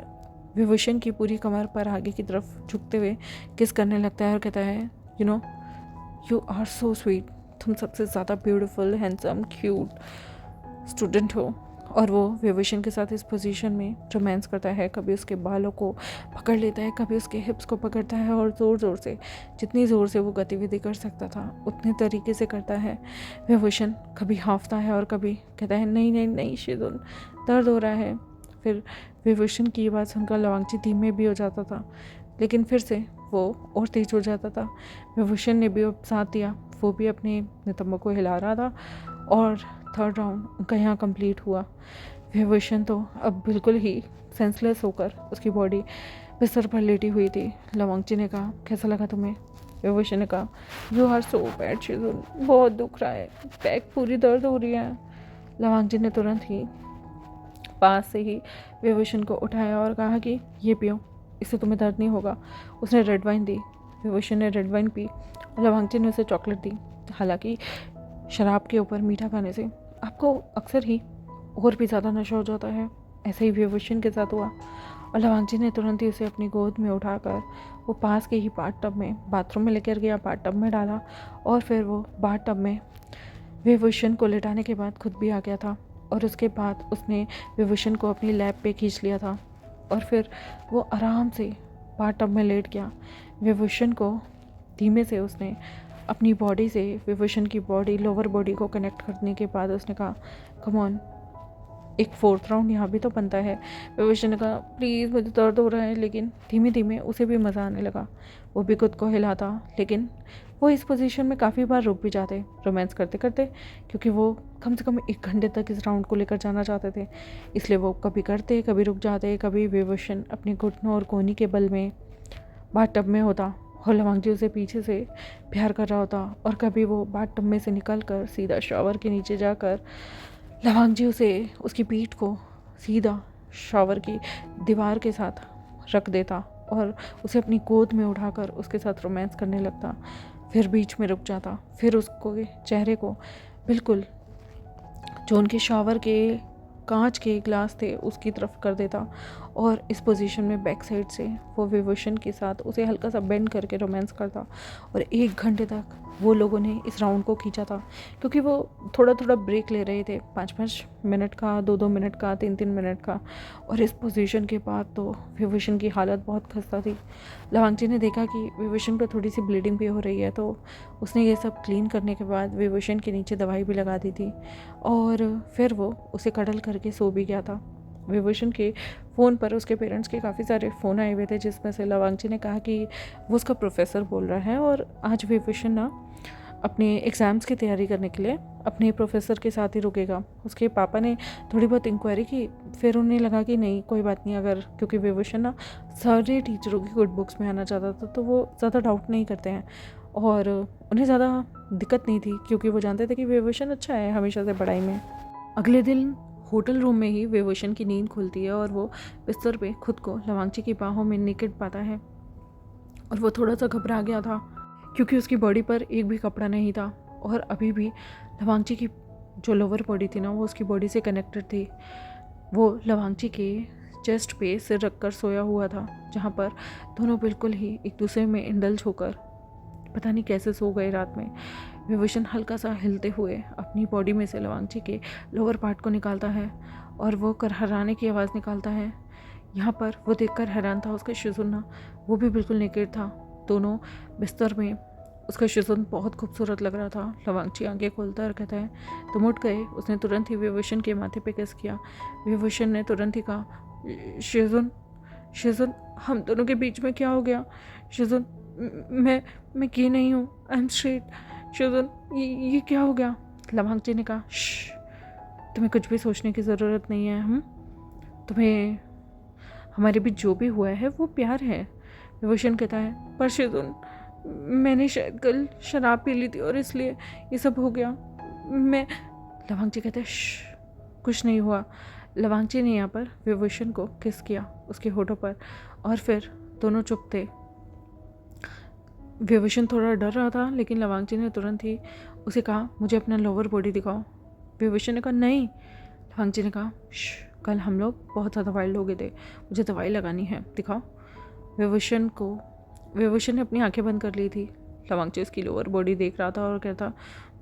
विभूषण की पूरी कमर पर आगे की तरफ झुकते हुए किस करने लगता है और कहता है यू आर सो स्वीट, तुम सबसे ज़्यादा ब्यूटीफुल, हैंडसम, क्यूट स्टूडेंट हो। और वो विभूषण के साथ इस पोजीशन में रोमांस करता है, कभी उसके बालों को पकड़ लेता है, कभी उसके हिप्स को पकड़ता है और ज़ोर ज़ोर से, जितनी ज़ोर से वो गतिविधि कर सकता था उतने तरीके से करता है। विभूषण कभी हाँफता है और कभी कहता है नहीं नहीं नहीं शिजुन, दर्द हो रहा है। फिर विभूषण की ये बात सुनकर लवांगजी धीमे भी हो जाता था, लेकिन फिर से वो और तेज हो जाता था। विभूषण ने भी साथ दिया, वो भी अपने नितंबों को हिला रहा था और थर्ड राउंड उनका यहाँ कंप्लीट हुआ। विभूषण तो अब बिल्कुल ही सेंसलेस होकर उसकी बॉडी बिस्तर पर लेटी हुई थी। लवांगजी ने कहा कैसा लगा तुम्हें? विभूषण ने कहा यू आर सो बैड शिजुन, बहुत दुख रहा है, बैक पूरी दर्द हो रही है। लवांगजी ने तुरंत ही पास से ही विभूषण को उठाया और कहा कि ये पियो, इससे तुम्हें दर्द नहीं होगा। उसने रेड वाइन दी, विभूषण ने रेड वाइन पी और लवांगजी ने उसे चॉकलेट दी। हालांकि शराब के ऊपर मीठा खाने से आपको अक्सर ही और भी ज़्यादा नशा हो जाता है, ऐसे ही विभूषण के साथ हुआ। और लवांगजी ने तुरंत ही उसे अपनी गोद में उठाकर वो पास के ही बाथटब में, बाथरूम में लेकर गया, बाथटब में डाला और फिर वो बाथटब में विभूषण को लेटाने के बाद खुद भी आ गया था और उसके बाद उसने विभूषण को अपनी लैप पे खींच लिया था और फिर वो आराम से बाथटब में लेट गया। विभूषण को धीमे से उसने अपनी बॉडी से विभूषण की बॉडी, लोअर बॉडी को कनेक्ट करने के बाद उसने कहा कम ऑन, एक फोर्थ राउंड यहाँ भी तो बनता है। विभूषण ने कहा प्लीज़ मुझे दर्द हो रहा है, लेकिन धीमे धीमे उसे भी मज़ा आने लगा। वो भी खुद को हिलाता, लेकिन वो इस पोजीशन में काफ़ी बार रुक भी जाते रोमांस करते करते, क्योंकि वो कम से कम 1 घंटे तक इस राउंड को लेकर जाना चाहते थे। इसलिए वो कभी करते, कभी रुक जाते, कभी विभूषण अपने घुटनों और कोहनी के बल में बाथटब में होता और लवांगजी उसे पीछे से प्यार कर रहा होता, और कभी वो बाथटब में से निकल कर सीधा शॉवर के नीचे जाकर लवांगजी उसे उसकी पीठ को सीधा शॉवर की दीवार के साथ रख देता और उसे अपनी गोद में उठाकर उसके साथ रोमांस करने लगता। फिर बीच में रुक जाता, फिर उसको चेहरे को बिल्कुल जो उनके शॉवर के कांच के ग्लास थे उसकी तरफ कर देता और इस पोजीशन में बैक साइड से वो विभूषण के साथ उसे हल्का सा बेंड करके रोमांस करता। और 1 घंटे तक वो लोगों ने इस राउंड को खींचा था, क्योंकि वो थोड़ा थोड़ा ब्रेक ले रहे थे, 5-5 मिनट का, 2-2 मिनट का, 3-3 मिनट का। और इस पोजीशन के बाद तो विभूषण की हालत बहुत खस्ता थी। लवांगजी ने देखा कि विभूषण पर थोड़ी सी ब्लीडिंग भी हो रही है, तो उसने ये सब क्लीन करने के बाद विभूषण के नीचे दवाई भी लगा दी थी और फिर वो उसे कडल करके सो भी गया था। विभूषण के फ़ोन पर उसके पेरेंट्स के काफ़ी सारे फ़ोन आए हुए थे, जिसमें से लवांगची ने कहा कि वो उसका प्रोफेसर बोल रहा है और आज विभूषण ना अपने एग्ज़ाम्स की तैयारी करने के लिए अपने प्रोफेसर के साथ ही रुकेगा। उसके पापा ने थोड़ी बहुत इंक्वायरी की, फिर उन्हें लगा कि नहीं कोई बात नहीं, अगर क्योंकि विभूषण ना सारे टीचरों की गुड बुक्स में आना चाहता था तो वो ज़्यादा डाउट नहीं करते हैं और उन्हें ज़्यादा दिक्कत नहीं थी क्योंकि वो जानते थे कि विभूषण अच्छा है हमेशा से पढ़ाई में। अगले दिन होटल रूम में ही विभूषण की नींद खुलती है और वो बिस्तर पे खुद को लवांगची की बाहों में नेकेड पाता है और वो थोड़ा सा घबरा गया था क्योंकि उसकी बॉडी पर एक भी कपड़ा नहीं था और अभी भी लवांगची की जो लोअर बॉडी थी ना वो उसकी बॉडी से कनेक्टेड थी। वो लवांगची के चेस्ट पे सिर रखकर सोया हुआ था, जहाँ पर दोनों बिल्कुल ही एक दूसरे में इंडल्ज होकर पता नहीं कैसे सो गए रात में। विभूषण हल्का सा हिलते हुए अपनी बॉडी में से लवांगची के लोअर पार्ट को निकालता है और वो करहराने की आवाज़ निकालता है। यहाँ पर वो देखकर हैरान था, उसका शिजुन वो भी बिल्कुल नेकेड था। दोनों बिस्तर में उसका शिजुन बहुत खूबसूरत लग रहा था। लवांगची आंखें खोलता और कहता है तुम उठ गए। उसने तुरंत ही विभूषण के माथे पे किस किया। विभूषण ने तुरंत ही कहा शिजुन, शिजुन हम दोनों के बीच में क्या हो गया? शिजुन मैं की नहीं हूँ, आई एम स्ट्रेट। शिजुन ये क्या हो गया? लवांगची ने कहा तुम्हें कुछ भी सोचने की ज़रूरत नहीं है, हम तुम्हें हमारे बीच जो भी हुआ है वो प्यार है। विभूषण कहता है पर शिजुन मैंने शायद कल शराब पी ली थी और इसलिए ये सब हो गया। मैं लवांगची कहता है कुछ नहीं हुआ। लवांगची ने यहाँ पर विभूषण को किस किया उसके होठों पर और फिर दोनों चुप थे। विभूषण थोड़ा डर रहा था लेकिन लवांगची ने तुरंत ही उसे कहा मुझे अपना लोअर बॉडी दिखाओ। विभूषण ने कहा नहीं। लवांगची ने कहा कल हम लोग बहुत ज़्यादा वाइल्ड हो गए थे, मुझे दवाई लगानी है, दिखाओ। विभूषण ने अपनी आंखें बंद कर ली थी। लवांगची उसकी लोअर बॉडी देख रहा था और कहता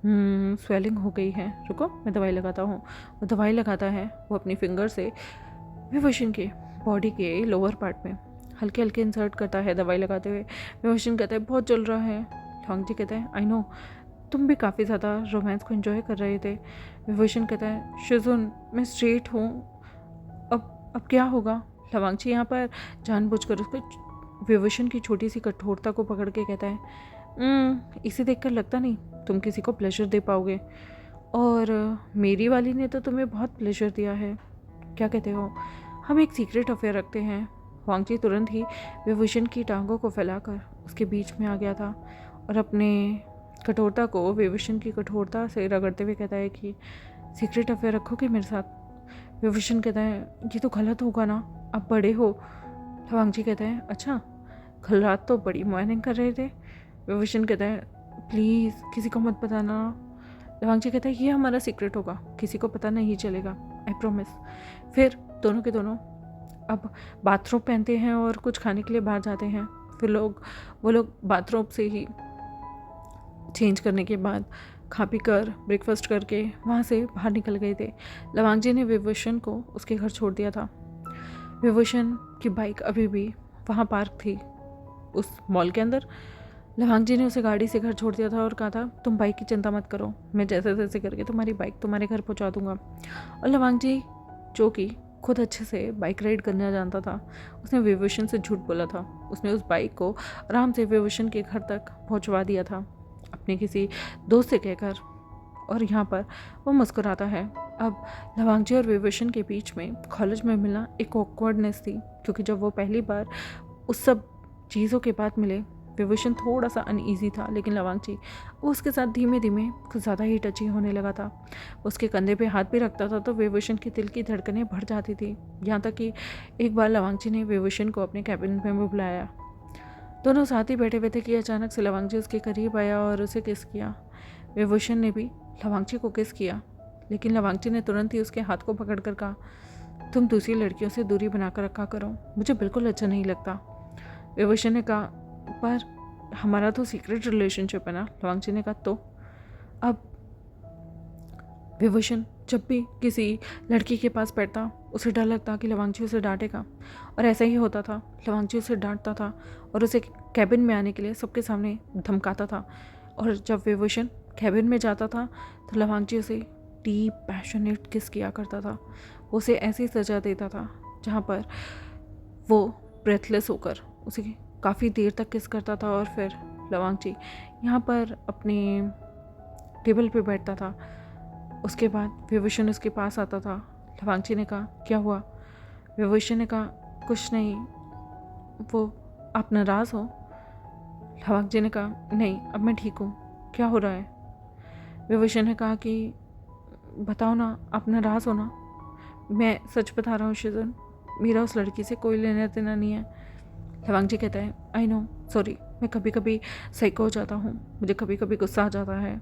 स्वेलिंग हो गई है, रुको मैं दवाई लगाता हूँ। वो दवाई लगाता है, वो अपनी फिंगर से विभूषण के बॉडी के लोअर पार्ट में हल्के हल्के इंसर्ट करता है दवाई लगाते हुए। विभूषण कहता है बहुत जल रहा है। लवांगची कहता है आई नो, तुम भी काफ़ी ज़्यादा रोमांस को एंजॉय कर रहे थे। विभूषण कहता है शिजुन मैं स्ट्रेट हूँ, अब क्या होगा? लवांगची यहाँ पर जानबूझकर उसको विभूषण की छोटी सी कठोरता को पकड़ के कहता है इसे देखकर लगता नहीं तुम किसी को प्लेजर दे पाओगे, और मेरी वाली ने तो तुम्हें बहुत प्लेजर दिया है। क्या कहते हो, हम एक सीक्रेट अफेयर रखते हैं। लवांगची तुरंत ही विभूषण की टांगों को फैलाकर उसके बीच में आ गया था और अपने कठोरता को विभूषण की कठोरता से रगड़ते हुए कहता है कि सीक्रेट अफेयर रखोगे मेरे साथ? विभूषण कहता है ये तो गलत होगा ना, आप बड़े हो। लवांगची कहता है अच्छा, कल रात तो बड़ी मॉर्निंग कर रहे थे। विभूषण कहता है प्लीज़ किसी को मत बताना। लवांगची कहता है ये हमारा सीक्रेट होगा, किसी को पता नहीं चलेगा, आई प्रॉमिस। फिर दोनों के दोनों अब बाथरोब पहनते हैं और कुछ खाने के लिए बाहर जाते हैं। फिर वो लोग बाथरोब से ही चेंज करने के बाद खा पी कर ब्रेकफास्ट करके वहाँ से बाहर निकल गए थे। लवांगची ने विभूषण को उसके घर छोड़ दिया था। विभूषण की बाइक अभी भी वहाँ पार्क थी उस मॉल के अंदर। लवांगची ने उसे गाड़ी से घर छोड़ दिया था और कहा था तुम बाइक की चिंता मत करो, मैं जैसे तैसे करके तुम्हारी बाइक तुम्हारे घर पहुँचा दूँगा। और लवांगची जो कि खुद अच्छे से बाइक राइड करना जानता था, उसने विभूषण से झूठ बोला था। उसने उस बाइक को आराम से विभूषण के घर तक पहुँचवा दिया था अपने किसी दोस्त से कहकर, और यहाँ पर वो मुस्कुराता है। अब लवांगची और विभूषण के बीच में कॉलेज में मिलना एक ऑकवर्डनेस थी क्योंकि जब वो पहली बार उस सब चीज़ों के बाद मिले, विभूषण थोड़ा सा अनईजी था, लेकिन लवांगची वो उसके साथ धीमे धीमे कुछ ज़्यादा ही टची होने लगा था। उसके कंधे पे हाथ भी रखता था तो विभूषण के दिल की धड़कनें बढ़ जाती थी। यहाँ तक कि एक बार लवांगची ने विभूषण को अपने कैबिन में भी बुलाया। दोनों साथ ही बैठे हुए थे कि अचानक से लवांगची उसके करीब आया और उसे किस किया। विभूषण ने भी लवांगची को किस किया, लेकिन लवांगची ने तुरंत ही उसके हाथ को पकड़ कर कहा तुम दूसरी लड़कियों से दूरी बनाकर रखा करो, मुझे बिल्कुल अच्छा नहीं लगता। विभूषण ने कहा पर हमारा तो सीक्रेट रिलेशनशिप है ना। लवांगची ने कहा तो। अब विभूषण जब भी किसी लड़की के पास बैठता उसे डर लगता कि लवांगची उसे डांटेगा, और ऐसा ही होता था। लवांगची उसे डांटता था और उसे कैबिन में आने के लिए सबके सामने धमकाता था, और जब विभूषण कैबिन में जाता था तो लवांगची उसे डीप पैशनेट किस किया करता था। उसे ऐसी सज़ा देता था जहाँ पर वो ब्रेथलेस होकर उसे काफ़ी देर तक किस करता था। और फिर लवांगची यहाँ पर अपने टेबल पे बैठता था। उसके बाद विभूषण उसके पास आता था। लवांगची ने कहा, क्या हुआ? विभूषण ने कहा, कुछ नहीं। वो, आप नाराज़ हो? लवांगची ने कहा, नहीं, अब मैं ठीक हूँ। क्या हो रहा है? विभूषण ने कहा कि बताओ ना, आप नाराज़ हो ना? मैं सच बता रहा हूँ शिजुन, मेरा उस लड़की से कोई लेना देना नहीं है। लवांगची कहता है, आई नो, सॉरी, मैं कभी कभी साइको हो जाता हूँ, मुझे कभी कभी गुस्सा आ जाता है।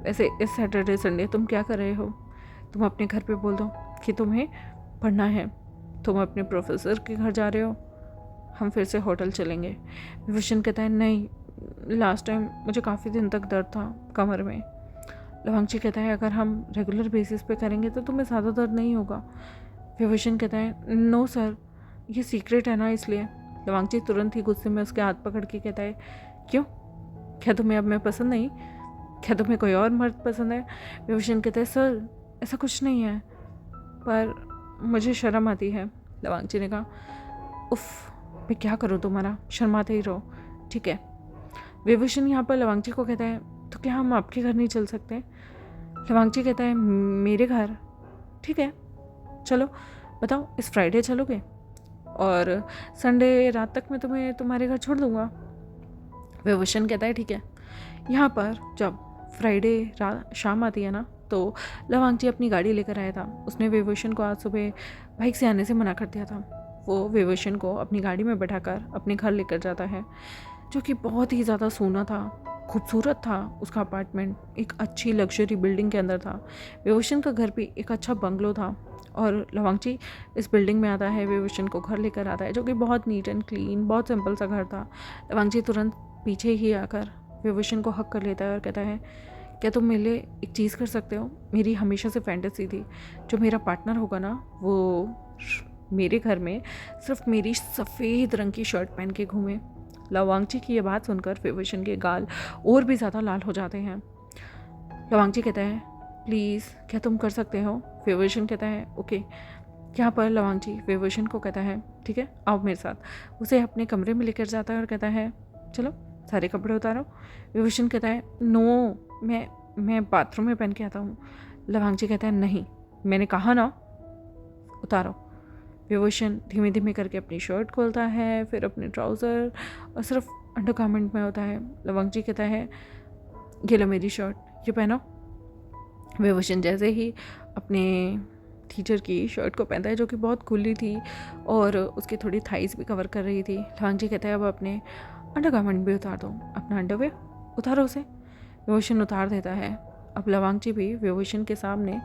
वैसे इस सैटरडे संडे तुम क्या कर रहे हो? तुम अपने घर पे बोल दो कि तुम्हें पढ़ना है। तुम अपने प्रोफेसर के घर जा रहे हो, हम फिर से होटल चलेंगे। विभूषण कहता है, नहीं, लास्ट टाइम मुझे काफ़ी दिन तक दर्द था कमर में। लवांगची कहता है, अगर हम रेगुलर बेसिस पे करेंगे तो तुम्हें ज़्यादा दर्द नहीं होगा। विभूषण कहता है, नो सर, ये सीक्रेट है ना, इसलिए। लवांगची तुरंत ही गुस्से में उसके हाथ पकड़ के कहता है, क्यों? क्या तुम्हें अब मैं पसंद नहीं? क्या तुम्हें कोई और मर्द पसंद है? विभूषण कहता है, सर, ऐसा कुछ नहीं है, पर मुझे शर्म आती है। लवांगची ने कहा, उफ़, मैं क्या करूँ तुम्हारा, शर्माते ही रहो, ठीक है। विभूषण यहाँ पर लवांगची को कहता है, तो क्या हम आपके घर नहीं चल सकते? लवांगची कहता है, मेरे घर? ठीक है, चलो, बताओ, इस फ्राइडे चलोगे? और संडे रात तक मैं तुम्हें तुम्हारे घर छोड़ दूँगा। विभूषण कहता है, ठीक है। यहाँ पर जब फ्राइडे रात शाम आती है ना, तो लवांगची अपनी गाड़ी लेकर आया था। उसने विभूषण को आज सुबह बाइक से आने से मना कर दिया था। वो विभूषण को अपनी गाड़ी में बैठाकर अपने घर लेकर जाता है, जो कि बहुत ही ज़्यादा सोना था, खूबसूरत था। उसका अपार्टमेंट एक अच्छी लग्जरी बिल्डिंग के अंदर था। विभूषण का घर भी एक अच्छा बंगलो था। और लवांगची इस बिल्डिंग में आता है, विभूषण को घर लेकर आता है, जो कि बहुत नीट एंड क्लीन, बहुत सिंपल सा घर था। लवांगची तुरंत पीछे ही आकर विभूषण को हक कर लेता है और कहता है, क्या तुम मेरे लिए एक चीज़ कर सकते हो? मेरी हमेशा से फैंटेसी थी, जो मेरा पार्टनर होगा ना, वो मेरे घर में सिर्फ मेरी सफ़ेद रंग की शर्ट पहन के घूमे। लवांगची की ये बात सुनकर विभूषण के गाल और भी ज़्यादा लाल हो जाते हैं। लवांगची कहता है, प्लीज़, क्या तुम कर सकते हो? विभूषण कहता है, ओके। यहाँ पर लवांगची विभूषण को कहता है, ठीक है, आओ मेरे साथ। उसे अपने कमरे में लेकर जाता है और कहता है, चलो, सारे कपड़े उतारो। विभूषण कहता है, नो, मैं बाथरूम में पहन के आता हूँ। लवांगची कहता है, नहीं, मैंने कहा ना, उतारो। विभूषण धीमे धीमे करके अपनी शर्ट खोलता है, फिर अपने ट्राउज़र, और सिर्फ अंडरगारमेंट में होता है। लवांगची कहता है, ये लो मेरी शर्ट, ये पहनो। विभूषण जैसे ही अपने टीचर की शर्ट को पहनता है, जो कि बहुत खुली थी और उसकी थोड़ी थाइस भी कवर कर रही थी, लवांगची कहता है, अब अपने अंडरगारमेंट भी उतार दो, अपना अंडरवेयर उतारो उसे। विभूषण उतार देता है। अब लवांगची भी विभूषण के सामने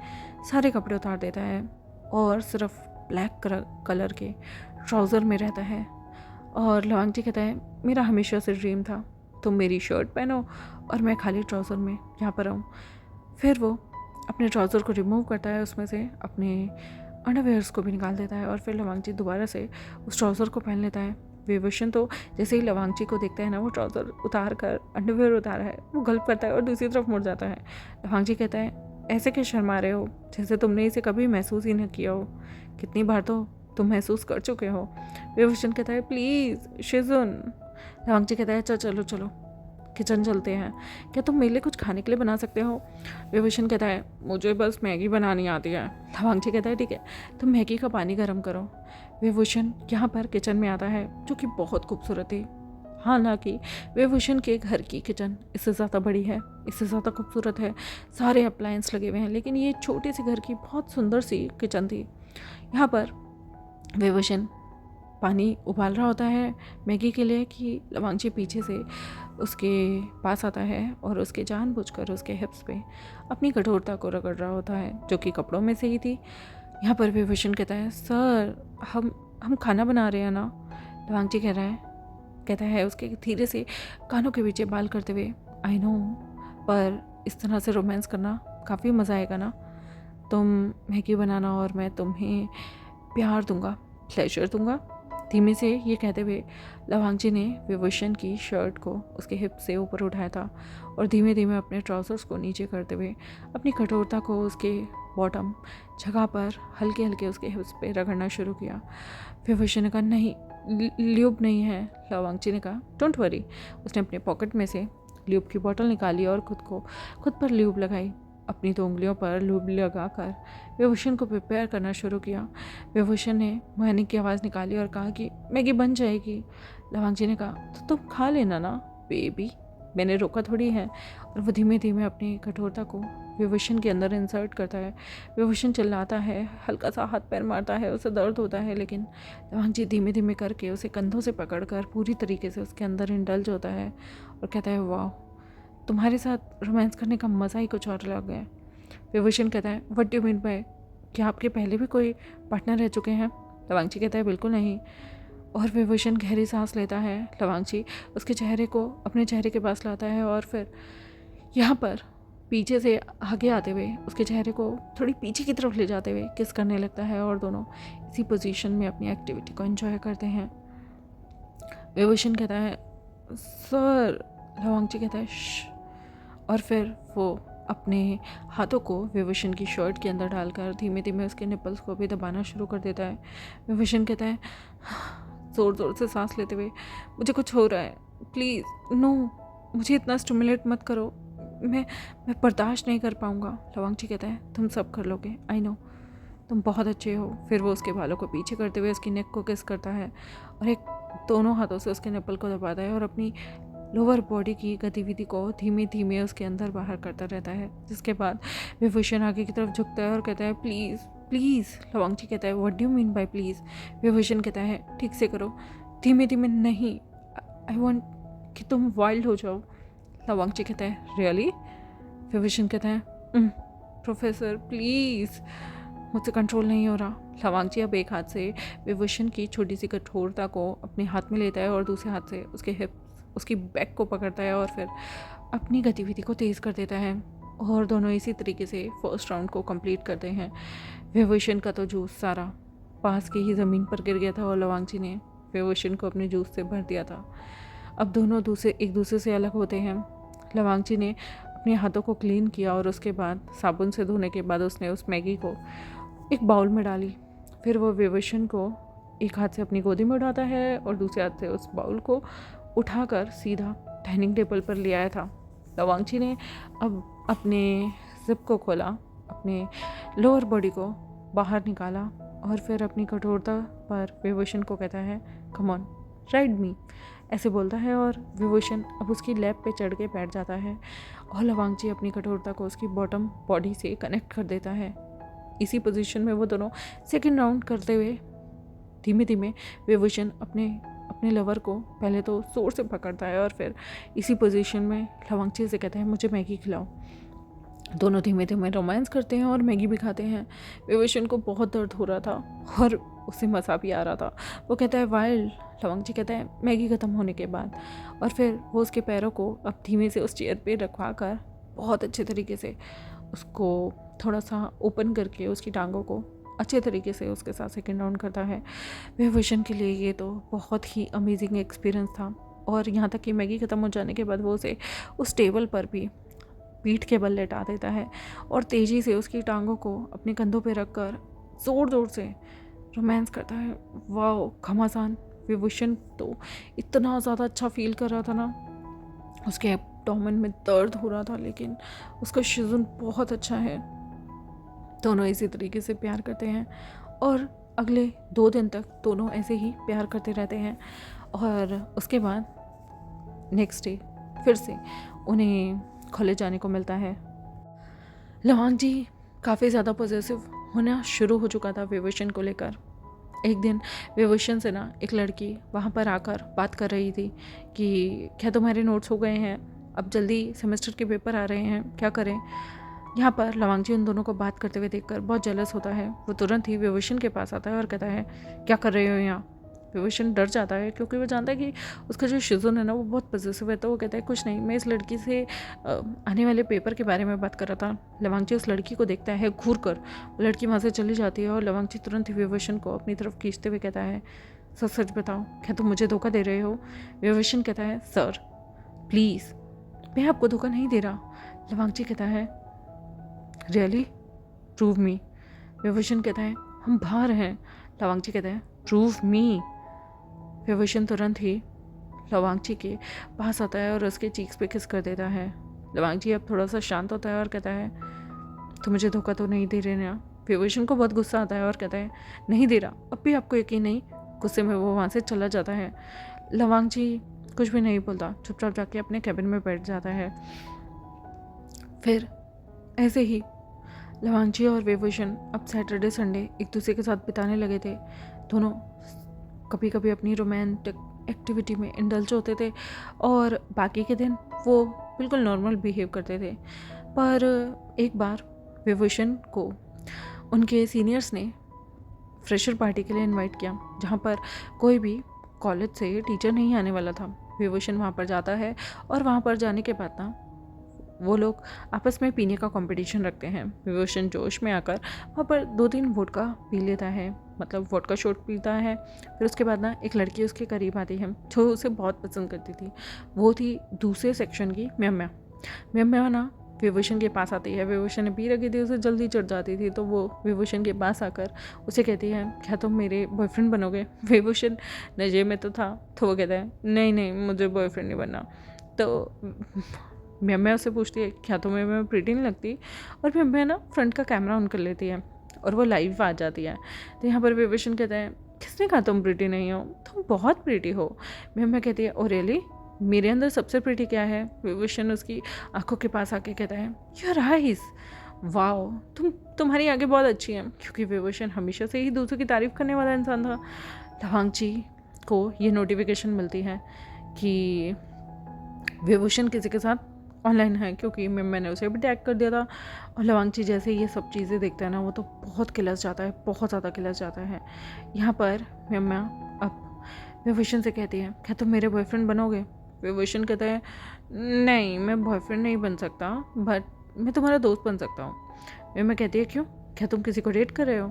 सारे कपड़े उतार देता है और सिर्फ ब्लैक कलर के ट्राउज़र में रहता है। और लवांगची कहता है, मेरा हमेशा से ड्रीम था, तुम मेरी शर्ट पहनो और मैं खाली ट्राउज़र में यहाँ पर आऊँ। फिर वो अपने ट्राउज़र को रिमूव करता है, उसमें से अपने अंडरवेयर्स को भी निकाल देता है और फिर लवांगची दोबारा से उस ट्राउज़र को पहन लेता है। विभूषण तो जैसे ही लवांगची को देखता है ना, वो ट्राउज़र उतार कर अंडरवेयर उतारा है, वो गल्प करता है और दूसरी तरफ मुड़ जाता है। लवांगची कहता है, ऐसे क्यों शर्मा रहे हो, जैसे तुमने इसे कभी महसूस ही न किया हो। कितनी बार तो तुम महसूस कर चुके हो। विभूषण कहता है, प्लीज़ शिजुन। लवांगची कहता है, चलो चलो, किचन चलते हैं, क्या तुम मेरे लिए कुछ खाने के लिए बना सकते हो? विभूषण कहता है, मुझे बस मैगी बनानी आती है। लवांगची कहता है, ठीक है, तुम मैगी का पानी गर्म करो। विभूषण यहाँ पर किचन में आता है, जो कि बहुत खूबसूरत थी। हालांकि विभूषण के घर की किचन इससे ज़्यादा बड़ी है, इससे ज़्यादा खूबसूरत है, सारे अप्लायंस लगे हुए हैं, लेकिन ये छोटे से घर की बहुत सुंदर सी किचन थी। यहाँ पर विभूषण पानी उबाल रहा होता है मैगी के लिए कि लवांगची पीछे से उसके पास आता है और उसके जानबूझकर उसके हिप्स पे अपनी कठोरता को रगड़ रहा होता है, जो कि कपड़ों में से ही थी। यहाँ पर विभूषण कहता है, सर, हम खाना बना रहे हैं ना? लवांगची कहता है उसके धीरे से कानों के पीछे बाल करते हुए, आई नो, पर इस तरह से रोमांस करना काफ़ी मज़ा आएगा ना। तुम मैगी बनाना और मैं तुम्हें प्यार दूंगा, प्लेजर दूंगा। धीमे से ये कहते हुए लवांगची ने विभूषण की शर्ट को उसके हिप से ऊपर उठाया था और धीमे धीमे अपने ट्राउज़र्स को नीचे करते हुए अपनी कठोरता को उसके बॉटम जगह पर हल्के हल्के उसके हिप्स पे रगड़ना शुरू किया। विभूषण ने कहा नहीं, ल्यूब नहीं है। लवांगची ने कहा डोंट वरी। उसने अपने पॉकेट में से ल्यूब की बोतल निकाली और खुद पर ल्यूब लगाई। अपनी तो उंगलियों पर ल्यूब लगाकर विभूषण को प्रिपेयर करना शुरू किया। विभूषण ने मुहाने की आवाज़ निकाली और कहा कि मैगी बन जाएगी। लवांगची ने कहा तो तुम खा लेना ना बेबी, मैंने रोका थोड़ी है। और वो धीमे धीमे अपनी कठोरता को विभूषण के अंदर इंसर्ट करता है। विभूषण चिल्लाता है, हल्का सा हाथ पैर मारता है, उसे दर्द होता है, लेकिन लवांगची धीमे धीमे करके उसे कंधों से पकड़कर पूरी तरीके से उसके अंदर इंडल्ज होता है और कहता है वाह, तुम्हारे साथ रोमांस करने का मज़ा ही कुछ और लग गया। विभूषण कहता है what do you mean by, क्या आपके पहले भी कोई पार्टनर रह चुके हैं? लवांगची कहता है बिल्कुल नहीं। और विभूषण गहरी सांस लेता है। लवांगची उसके चेहरे को अपने चेहरे के पास लाता है और फिर यहाँ पर पीछे से आगे आते हुए उसके चेहरे को थोड़ी पीछे की तरफ ले जाते हुए किस करने लगता है और दोनों इसी पोजीशन में अपनी एक्टिविटी को एंजॉय करते हैं। विभूषण कहता है सर। लवांगची कहता है श्श। और फिर वो अपने हाथों को विभूषण की शर्ट के अंदर डालकर धीमे धीमे उसके निपल्स को भी दबाना शुरू कर देता है। विभूषण कहता है ज़ोर ज़ोर से सांस लेते हुए मुझे कुछ हो रहा है, प्लीज़ नो, मुझे इतना स्टिमुलेट मत करो, मैं बर्दाश्त नहीं कर पाऊँगा। लवांगची कहता है तुम सब कर लोगे, आई नो, तुम बहुत अच्छे हो। फिर वो उसके बालों को पीछे करते हुए उसकी नेक को किस करता है और एक दोनों हाथों से उसके निपल को दबाता है और अपनी लोअर बॉडी की गतिविधि को धीमे धीमे उसके अंदर बाहर करता रहता है। जिसके बाद विभूषण आगे की तरफ झुकता है और कहता है प्लीज़ प्लीज़। लवांगची कहता है what do you mean by please? Vibhushan कहता है ठीक से करो, धीमे धीमे नहीं, आई वांट कि तुम वाइल्ड हो जाओ। लवांगची कहता है रियली? विभूषण कहता है प्रोफेसर प्लीज़, मुझसे कंट्रोल नहीं हो रहा। लवांगची अब एक हाथ से विभूषण की छोटी सी कठोरता को अपने हाथ में लेता है और दूसरे हाथ से उसके हिप उसकी बैक को पकड़ता है और फिर अपनी गतिविधि को तेज़ कर देता है और दोनों इसी तरीके से फर्स्ट राउंड को कंप्लीट करते हैं। विभूषण का तो जूस सारा पास की ही ज़मीन पर गिर गया था और लवांगची ने विभूषण को अपने जूस से भर दिया था। अब दोनों एक दूसरे से अलग होते हैं। लवांगची ने अपने हाथों को क्लीन किया और उसके बाद साबुन से धोने के बाद उसने उस मैगी को एक बाउल में डाली। फिर वो विभूषण को एक हाथ से अपनी गोदी में उठाता है और दूसरे हाथ से उस बाउल को उठाकर सीधा डाइनिंग टेबल पर ले आया था। लवांगची ने अब अपने जिप को खोला, अपने लोअर बॉडी को बाहर निकाला और फिर अपनी कठोरता पर विभूषण को कहता है कम ऑन राइड मी, ऐसे बोलता है और विभूषण अब उसकी लैप पे चढ़ के बैठ जाता है और लवांगची अपनी कठोरता को उसकी बॉटम बॉडी से कनेक्ट कर देता है। इसी पोजीशन में वो दोनों सेकंड राउंड करते हुए धीमे धीमे विभूषण अपने लवर को पहले तो जोर से पकड़ता है और फिर इसी पोजीशन में लवांगची से कहता है मुझे मैगी खिलाओ। दोनों धीमे धीमे रोमांस करते हैं और मैगी भी खाते हैं। विभूषण को बहुत दर्द हो रहा था और उसे मज़ा भी आ रहा था। वो कहता है वाइल्ड। लवांगची कहता है मैगी ख़त्म होने के बाद। और फिर वो उसके पैरों को अब धीमे से उस चेयर पे रखवा कर बहुत अच्छे तरीके से उसको थोड़ा सा ओपन करके उसकी टांगों को अच्छे तरीके से उसके साथ सेकंड राउंड करता है। विभूषण के लिए ये तो बहुत ही अमेजिंग एक्सपीरियंस था और यहाँ तक कि मैगी ख़त्म हो जाने के बाद वो उसे उस टेबल पर भी पीठ के बल लेटा देता है और तेज़ी से उसकी टांगों को अपने कंधों पे रखकर ज़ोर ज़ोर से रोमांस करता है। वाह घमासान। विभूषण तो इतना ज़्यादा अच्छा फील कर रहा था ना, उसके एब्डोमेन में दर्द हो रहा था लेकिन उसका शिजुन बहुत अच्छा है। दोनों इसी तरीके से प्यार करते हैं और अगले 2 दिन तक दोनों ऐसे ही प्यार करते रहते हैं और उसके बाद नेक्स्ट डे फिर से उन्हें कॉलेज जाने को मिलता है। लवांगची काफ़ी ज़्यादा पॉजिटिव होना शुरू हो चुका था विभूषण को लेकर। एक दिन विभूषण से ना एक लड़की वहाँ पर आकर बात कर रही थी कि क्या तुम्हारे नोट्स हो गए हैं, अब जल्दी सेमेस्टर के पेपर आ रहे हैं, क्या करें। यहाँ पर लवांगची उन दोनों को बात करते हुए देखकर बहुत जेलस होता है। वो तुरंत ही विभूषण के पास आता है और कहता है क्या कर रहे हो यहाँ। विभूषण डर जाता है क्योंकि वो जानता है कि उसका जो शिजुन है ना वो बहुत पॉजिटिव है। तो वो कहता है कुछ नहीं, मैं इस लड़की से आने वाले पेपर के बारे में बात कर रहा था। लवांगची उस लड़की को देखता है घूर कर, वो लड़की वहाँ से चली जाती है और लवांगची तुरंत ही विभूषण को अपनी तरफ खींचते हुए कहता है सच सच बताओ, क्या तुम मुझे धोखा दे रहे हो। विभूषण कहता है सर प्लीज़ मैं आपको धोखा नहीं दे रहा। लवांगची कहता है रियली, प्रूव मी। विभूषण कहता है हम बाहर हैं। लवांगची कहता है प्रूव मी। विभूषण तुरंत ही लवांगची के पास आता है और उसके चीक्स पे किस कर देता है। लवांगची अब थोड़ा सा शांत होता है और कहता है तो मुझे धोखा तो नहीं दे रहे ना। विभूषण को बहुत गुस्सा आता है और कहता है नहीं दे रहा, अब भी आपको यकीन नहीं। गुस्से में वो वहाँ से चला जाता है। लवांगची कुछ भी नहीं बोलता, चुपचाप जाके अपने कैबिन में बैठ जाता है। फिर ऐसे ही लवांगची और विभूषण अब सैटरडे संडे एक दूसरे के साथ बिताने लगे थे। दोनों कभी कभी अपनी रोमांटिक एक्टिविटी में इंडल्ज होते थे और बाकी के दिन वो बिल्कुल नॉर्मल बिहेव करते थे। पर एक बार विभूषण को उनके सीनियर्स ने फ्रेशर पार्टी के लिए इनवाइट किया, जहाँ पर कोई भी कॉलेज से टीचर नहीं आने वाला था। विभूषण वहाँ पर जाता है और वहाँ पर जाने के बाद ना वो लोग आपस में पीने का कंपटीशन रखते हैं। विभूषण जोश में आकर वहाँ पर 2-3 वोडका पी लेता है, मतलब वोडका शॉट पीता है। फिर उसके बाद ना एक लड़की उसके करीब आती है जो उसे बहुत पसंद करती थी। वो थी दूसरे सेक्शन की म्यम्या। म्यम्या ना विभूषण के पास आती है। विभूषण ने पी रखी थी, उसे जल्दी चढ़ जाती थी, तो वो विभूषण के पास आकर उसे कहती है क्या तुम मेरे बॉयफ्रेंड बनोगे। विभूषण नशे में तो था, तो वो कहता है नहीं नहीं मुझे बॉयफ्रेंड नहीं बनना। तो म्यम्या उससे पूछती है क्या तुम्हें मैं प्रीटी नहीं लगती, और म्यम्या ना फ्रंट का कैमरा ऑन कर लेती है और वो लाइव आ जाती है। तो यहाँ पर विभूषण कहते हैं किसने कहा तुम प्रीटी नहीं हो, तुम बहुत प्रीटी हो। म्यम्या कहती है ओ रियली, मेरे अंदर सबसे प्रीटी क्या है। विभूषण उसकी आंखों के पास आके कहता है योर आईज, वाओ तुम्हारी आंखें बहुत अच्छी हैं, क्योंकि विभूषण हमेशा से ही दूसरों की तारीफ़ करने वाला इंसान था। लवांगची को ये नोटिफिकेशन मिलती है कि विभूषण किसी के साथ ऑनलाइन है, क्योंकि मैंने उसे भी टैग कर दिया था। और लवांगची जैसे ये सब चीज़ें देखता है ना, वो तो बहुत किलस जाता है, बहुत ज़्यादा किलस जाता है। यहाँ पर म्यम्या अब विभूषण से कहती है क्या तुम मेरे बॉयफ्रेंड बनोगे। विभूषण कहता है नहीं मैं बॉयफ्रेंड नहीं बन सकता, बट मैं तुम्हारा दोस्त बन सकता हूँ। म्यम्या कहती है क्यों, क्या तुम किसी को डेट कर रहे हो।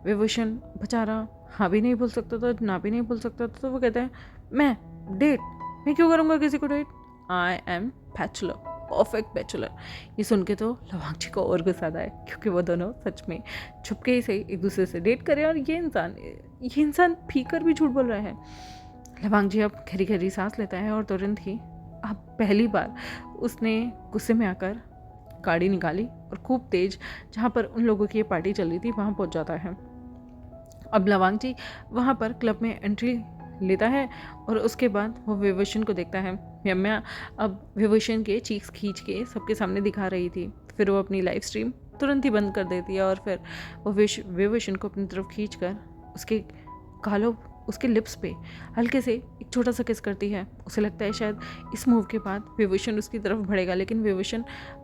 विभूषण बेचारा हाँ भी नहीं बोल सकता था, ना भी नहीं बोल सकता था, तो वो कहता है मैं क्यों करूँगा किसी को date, I am bachelor, perfect bachelor. ये सुन के तो लवांगची को और गुस्सा आता है, क्योंकि वो दोनों सच में छुपके ही सही एक दूसरे से डेट करे और ये इंसान पीकर भी झूठ बोल रहा है। लवांगची अब गहरी गहरी सांस लेता है और तुरंत ही अब पहली बार उसने गुस्से में आकर गाड़ी निकाली और खूब तेज जहाँ पर उन लोगों की ये पार्टी चल रही थी वहाँ पहुँच जाता है। अब लवांगची वहाँ पर क्लब में एंट्री लेता है और उसके बाद वो विभूषण को देखता है। म्यम्या अब विभूषण के चीक्स खींच के सबके सामने दिखा रही थी। फिर वो अपनी लाइव स्ट्रीम तुरंत ही बंद कर देती है और फिर वो विभूषण को अपनी तरफ खींच कर उसके लिप्स पे हल्के से एक छोटा सा किस करती है। उसे लगता है शायद इस मूव के बाद विभूषण उसकी तरफ बढ़ेगा, लेकिन विभूषण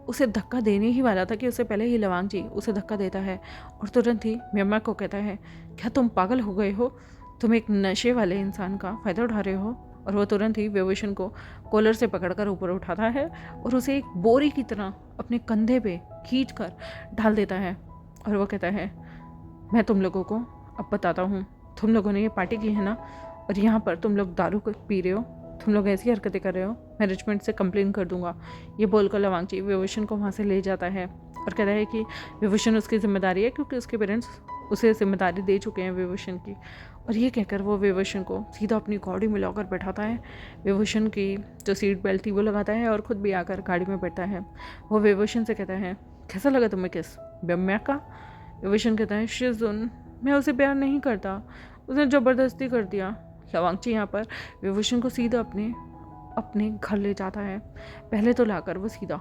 उसे धक्का देने ही वाला था कि उससे पहले ही लवांगची उसे धक्का देता है और तुरंत ही म्यम्या को कहता है क्या तुम पागल हो गए हो, तुम एक नशे वाले इंसान का फ़ायदा उठा रहे हो। और वह तुरंत ही विभूषण को कॉलर से पकड़कर ऊपर उठाता है और उसे एक बोरी की तरह अपने कंधे पे खींच कर डाल देता है। और वह कहता है मैं तुम लोगों को अब बताता हूँ, तुम लोगों ने ये पार्टी की है ना, और यहाँ पर तुम लोग दारू पी रहे हो, तुम लोग ऐसी हरकतें कर रहे हो, मैनेजमेंट से कंप्लेन कर दूंगा। ये बोलकर लवांगची विभूषण को वहाँ से ले जाता है और कहता है कि विभूषण उसकी जिम्मेदारी है, क्योंकि उसके पेरेंट्स उसे जिम्मेदारी दे चुके हैं विभूषण की। और ये कहकर वो विभूषण को सीधा अपनी गाड़ी में लाकर बैठाता है। विभूषण की जो सीट बेल्ट थी वो लगाता है और ख़ुद भी आकर गाड़ी में बैठता है। वो विभूषण से कहता है कैसा लगा तुम्हें किस म्यम्या का। विभूषण कहता है शिजुन, मैं उसे प्यार नहीं करता, उसने ज़बरदस्ती कर दिया। लवांगची यहाँ पर विभूषण को सीधा अपने घर ले जाता है। पहले तो लाकर वो सीधा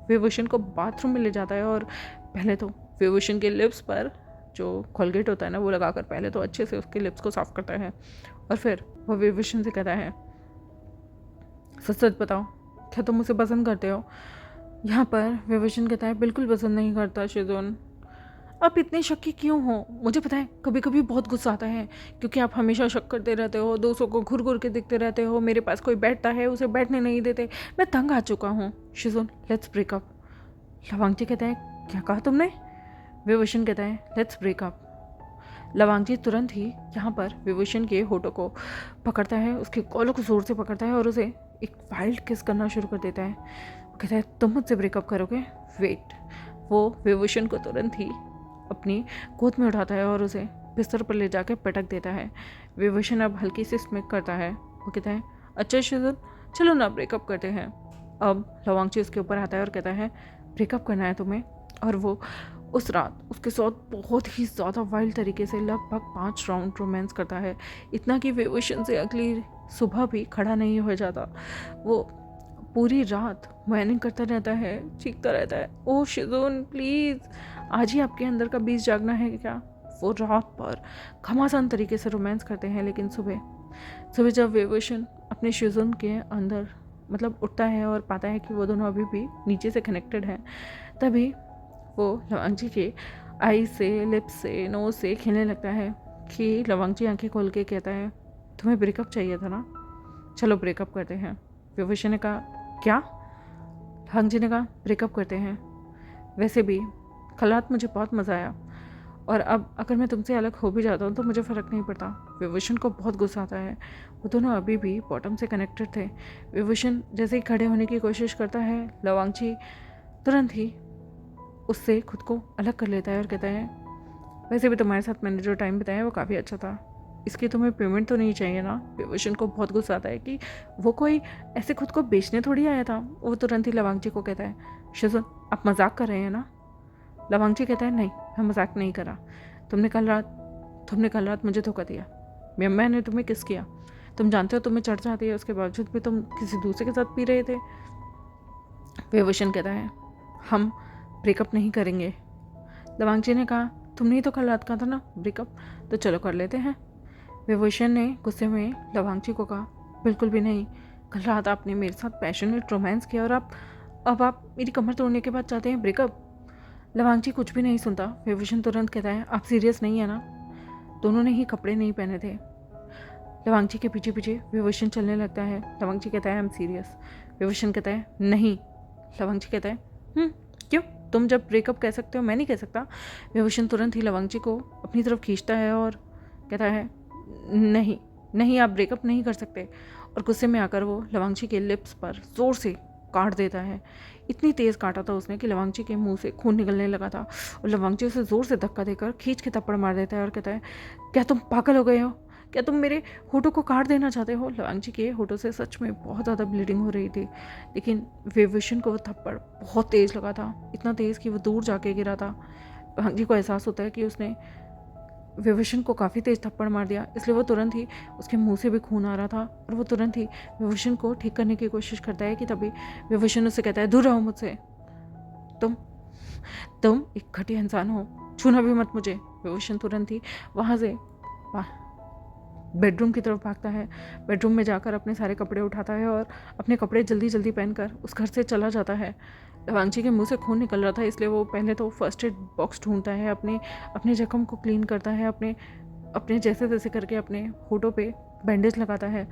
विभूषण को बाथरूम में ले जाता है और पहले तो विभूषण के लिप्स पर जो कोलगेट होता है ना वो लगाकर पहले तो अच्छे से उसके लिप्स को साफ करता है। और फिर वो विभूषण से कहता है सच सच बताओ क्या तुम उसे पसंद करते हो। यहाँ पर विभूषण कहता है बिल्कुल पसंद नहीं करता शिजुन, आप इतने शक्की क्यों हो। मुझे पता है कभी कभी बहुत गुस्सा आता है, क्योंकि आप हमेशा शक करते रहते हो, दूसरों को घूर घूर के देखते रहते हो, मेरे पास कोई बैठता है उसे बैठने नहीं देते, मैं तंग आ चुका हूँ। शिजुन लेट्स ब्रेकअप। लवांगची कहता है क्या कहा तुमने। विभूषण कहता है लेट्स ब्रेकअप। लवांगची तुरंत ही यहाँ पर विभूषण के होठों को पकड़ता है, उसके कॉलों को जोर से पकड़ता है और उसे एक वाइल्ड किस करना शुरू कर देता है। वो कहता है तुम मुझसे ब्रेकअप करोगे, वेट। वो विभूषण को तुरंत ही अपनी गोद में उठाता है और उसे बिस्तर पर ले जाकर पटक देता है। विभूषण अब हल्की सी स्मिक करता है। वो कहता है अच्छा शिजुन, चलो ना ब्रेकअप करते हैं। अब लवांगची उसके ऊपर आता है और कहता है ब्रेकअप करना है तुम्हें। और वो उस रात उसके साथ बहुत ही ज़्यादा वाइल्ड तरीके से लगभग 5 राउंड रोमांस करता है, इतना कि विभूषण से अगली सुबह भी खड़ा नहीं हो जाता। वो पूरी रात मैनिंग करता रहता है, चीखता रहता है ओह शिजुन प्लीज़, आज ही आपके अंदर का बीज जागना है क्या। वो रात पर घमासान तरीके से रोमांस करते हैं, लेकिन सुबह जब विभूषण अपने शिजुन के अंदर मतलब उठता है और पाता है कि वो दोनों अभी भी नीचे से कनेक्टेड हैं, तभी वो लवांगची के आई से, लिप्स से, नोज से खेलने लगता है कि लवांगची आंखें खोल के कहता है तुम्हें ब्रेकअप चाहिए था ना, चलो ब्रेकअप करते हैं। विभूषण ने कहा क्या। लवांगची ने कहा ब्रेकअप करते हैं, वैसे भी कल रात मुझे बहुत मज़ा आया और अब अगर मैं तुमसे अलग हो भी जाता हूँ तो मुझे फ़र्क नहीं पड़ता। विभूषण को बहुत गुस्सा आता है, वो दोनों अभी भी बॉटम से कनेक्टेड थे। विभूषण जैसे ही खड़े होने की कोशिश करता है, लवांगची तुरंत ही उससे खुद को अलग कर लेता है और कहता है वैसे भी तुम्हारे साथ मैंने जो टाइम बिताया वो काफ़ी अच्छा था, इसकी तुम्हें पेमेंट तो नहीं चाहिए ना। विभूषण को बहुत गुस्सा आता है कि वो कोई ऐसे खुद को बेचने थोड़ी आया था। वो तुरंत ही लवांगची को कहता है शिजुन आप मजाक कर रहे हैं ना। लवांगची कहता है नहीं, मैं मजाक नहीं करा, तुमने कल रात मुझे धोखा दिया। मैंने तुम्हें किस किया, तुम जानते हो तुम्हें चढ़ जाती है, उसके बावजूद भी तुम किसी दूसरे के साथ पी रहे थे। विभूषण कहता है हम ब्रेकअप नहीं करेंगे। लवांगची ने कहा तुमने ही तो कल रात कहा था ना ब्रेकअप, तो चलो कर लेते हैं। विभूषण ने गुस्से में लवांगची को कहा बिल्कुल भी नहीं, कल रात आपने मेरे साथ पैशनेट रोमांस किया और अब आप मेरी कमर तोड़ने के बाद चाहते हैं ब्रेकअप। लवांगची कुछ भी नहीं सुनता। विभूषण तुरंत कहता है आप सीरियस नहीं है ना, दोनों ने ही कपड़े नहीं पहने थे। लवांगची के पीछे पीछे विभूषण चलने लगता है। लवांगची कहता है आई एम सीरियस। विभूषण कहता है नहीं। लवांगची कहता है क्यों, तुम जब ब्रेकअप कह सकते हो मैं नहीं कह सकता। विभूषण तुरंत ही लवांगची को अपनी तरफ खींचता है और कहता है नहीं आप ब्रेकअप नहीं कर सकते। और गुस्से में आकर वो लवांगची के लिप्स पर ज़ोर से काट देता है। इतनी तेज़ काटा था उसने कि लवांगची के मुंह से खून निकलने लगा था और लवांगची उसे ज़ोर से धक्का देकर खींच के थप्पड़ मार देता है और कहता है क्या तुम पागल हो गए हो, क्या तुम मेरे होठों को काट देना चाहते हो। लवांगची के होठों से सच में बहुत ज़्यादा ब्लीडिंग हो रही थी, लेकिन विभूषण को वो थप्पड़ बहुत तेज़ लगा था, इतना तेज़ कि वो दूर जाके गिरा था। लवांगची को एहसास होता है कि उसने विभूषण को काफ़ी तेज़ थप्पड़ मार दिया, इसलिए वो तुरंत ही उसके मुंह से भी खून आ रहा था और वो तुरंत ही विभूषण को ठीक करने की कोशिश करता है कि तभी विभूषण उससे कहता है दूर रहो मुझसे, तुम एक घटिया इंसान हो, छूना भी मत मुझे। विभूषण तुरंत ही वहाँ से बेडरूम की तरफ भागता है। बेडरूम में जाकर अपने सारे कपड़े उठाता है और अपने कपड़े जल्दी जल्दी पहनकर उस घर से चला जाता है। लवांगची के मुंह से खून निकल रहा था, इसलिए वो पहले तो फर्स्ट एड बॉक्स ढूंढता है, अपने जख्म को क्लीन करता है, अपने जैसे तैसे करके अपने होठों पे बैंडेज लगाता है।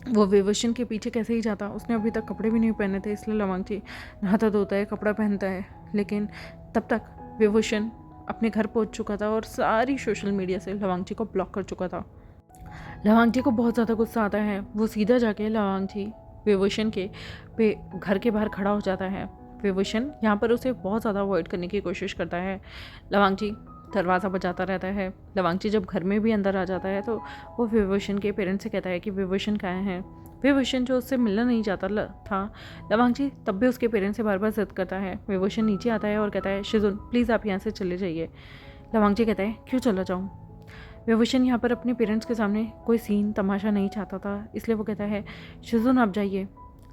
वो विभूषण के पीछे कैसे ही जाता, उसने अभी तक कपड़े भी नहीं पहने थे, इसलिए लवांगची नहाता धोता है, कपड़ा पहनता है। लेकिन तब तक विभूषण अपने घर पहुंच चुका था और सारी सोशल मीडिया से लवांगची को ब्लॉक कर चुका था। लवांगची को बहुत ज़्यादा गुस्सा आता है। वो सीधा जाके लवांगची विभूषण के पे घर के बाहर खड़ा हो जाता है। विभूषण यहाँ पर उसे बहुत ज़्यादा अवॉइड करने की कोशिश करता है। लवांगची दरवाज़ा बजाता रहता है। लवांगची जब घर में भी अंदर आ जाता है तो वो विभूषण के पेरेंट्स से कहता है कि विभूषण कहाँ हैं। विभूषण जो उससे मिलना नहीं चाहता था, लवांगची तब भी उसके पेरेंट्स से बार बार जिद करता है। विभूषण नीचे आता है और कहता है शिजुन प्लीज़ आप यहाँ से चले जाइए। लवांगची कहता है क्यों चला जाऊँ। विभूषण यहाँ पर अपने पेरेंट्स के सामने कोई सीन तमाशा नहीं चाहता था, इसलिए वो कहता है शिजुन आप जाइए।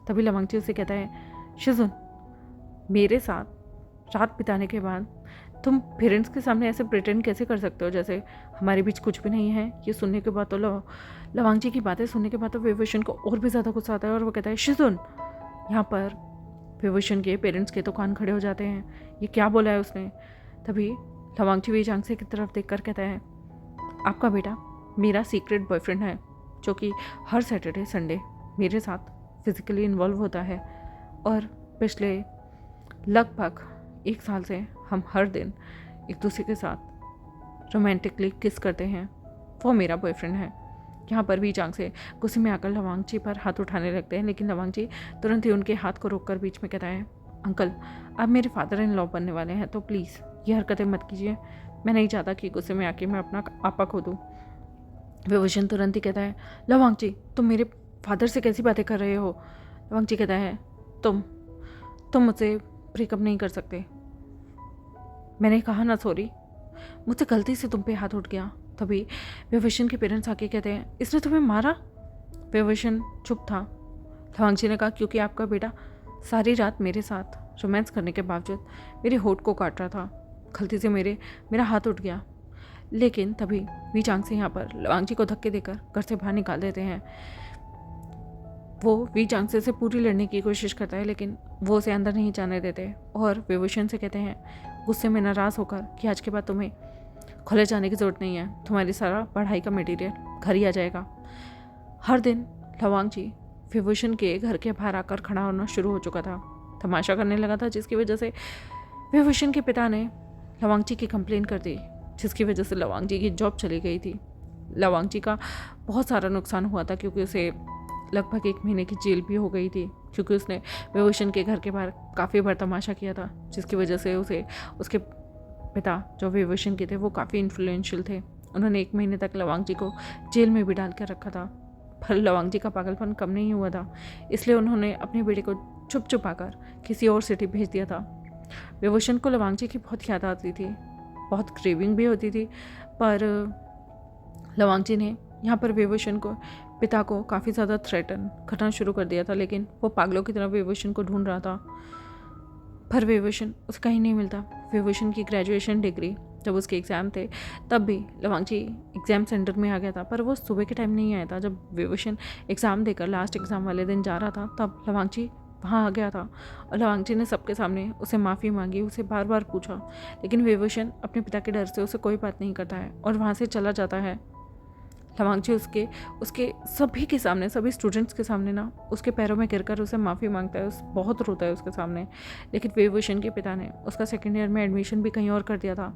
तभी लवांगची उससे कहता है शिजुन मेरे साथ रात बिताने के बाद तुम पेरेंट्स के सामने ऐसे प्रिटेंड कैसे कर सकते हो जैसे हमारे बीच कुछ भी नहीं है। ये सुनने के बाद तो लवांगची की बातें सुनने के बाद तो विभूषण को और भी ज़्यादा गुस्सा आता है और वो कहता है शिजुन। यहाँ पर विभूषण के पेरेंट्स के तो कान खड़े हो जाते हैं, ये क्या बोला है उसने। तभी लवांगची भी झांसे की तरफ देख कर कहता है आपका बेटा मेरा सीक्रेट बॉयफ्रेंड है, जो कि हर सैटरडे संडे मेरे साथ फिज़िकली इन्वॉल्व होता है और पिछले लगभग 1 साल से हम हर दिन एक दूसरे के साथ रोमांटिकली किस करते हैं, वो मेरा बॉयफ्रेंड है। यहाँ पर भी चांग से गुस्से में आकर लवांगची पर हाथ उठाने लगते हैं, लेकिन लवांगची तुरंत ही उनके हाथ को रोककर बीच में कहता है अंकल आप मेरे फादर इन लॉ बनने वाले हैं, तो प्लीज़ ये हरकतें मत कीजिए, मैं नहीं चाहता कि गुस्से में आके मैं अपना आपा खो दूँ। विभूषण तुरंत ही कहता है, लवांग जी तुम मेरे फादर से कैसी बातें कर रहे हो। लवांग जी कहता है, तुम मुझसे ब्रेकअप नहीं कर सकते। मैंने कहा ना सॉरी, मुझसे गलती से तुम पे हाथ उठ गया। तभी विभूषण के पेरेंट्स आके कहते हैं, इसने तुम्हें मारा। विभूषण चुप था। लवांग जी ने कहा, क्योंकि आपका बेटा सारी रात मेरे साथ रोमांस करने के बावजूद मेरे होठ को काट रहा था, गलती से मेरा हाथ उठ गया। लेकिन तभी वी चांग से यहाँ पर लवांग जी को धक्के देकर घर से बाहर निकाल देते हैं। वो वी चांग से पूरी लड़ने की कोशिश करता है, लेकिन वो उसे अंदर नहीं जाने देते और विभूषण से कहते हैं गुस्से में नाराज़ होकर कि आज के बाद तुम्हें कॉलेज जाने की ज़रूरत नहीं है, तुम्हारी सारा पढ़ाई का मटेरियल घर ही आ जाएगा। हर दिन लवांग जी विभूषण के घर के बाहर आकर खड़ा होना शुरू हो चुका था, तमाशा करने लगा था, जिसकी वजह से विभूषण के पिता ने लवांग जी की कंप्लेन कर दी, जिसकी वजह से लवांग जी की जॉब चली गई थी। लवांग जी का बहुत सारा नुकसान हुआ था, क्योंकि उसे लगभग 1 महीने की जेल भी हो गई थी, क्योंकि उसने विभूषण के घर के बाहर काफ़ी बार तमाशा किया था, जिसकी वजह से उसके पिता जो विभूषण के थे वो काफ़ी इन्फ्लुएंशियल थे। उन्होंने 1 महीने तक लवांग जी को जेल में भी डाल कर रखा था, पर लवांग जी का पागलपन कम नहीं हुआ था, इसलिए उन्होंने अपने बेटे को छुप आकर किसी और सिटी भेज दिया था। विभूषण को लवांग जी की बहुत याद आती थी, बहुत क्रेविंग भी होती थी, पर लवांग जी ने यहाँ पर विभूषण को पिता को काफ़ी ज़्यादा थ्रेटन करना शुरू कर दिया था, लेकिन वो पागलों की तरह विभूषण को ढूंढ रहा था, पर विभूषण उसे कहीं नहीं मिलता। विभूषण की ग्रेजुएशन डिग्री जब उसके एग्ज़ाम थे तब भी लवांग जी एग्ज़ाम सेंटर में आ गया था, पर वो सुबह के टाइम नहीं आया था। जब विभूषण एग्ज़ाम देकर लास्ट एग्ज़ाम वाले दिन जा रहा था तब लवांग जी वहाँ आ गया था और लवांग जी ने सबके सामने उसे माफ़ी मांगी, उसे बार बार पूछा, लेकिन विभूषण अपने पिता के डर से उसे कोई बात नहीं करता है और वहाँ से चला जाता है। लवांग जी उसके सभी के सामने, सभी स्टूडेंट्स के सामने ना उसके पैरों में गिरकर उसे माफ़ी मांगता है, बहुत रोता है उसके सामने। लेकिन विभूषण के पिता ने उसका 2nd ईयर में एडमिशन भी कहीं और कर दिया था।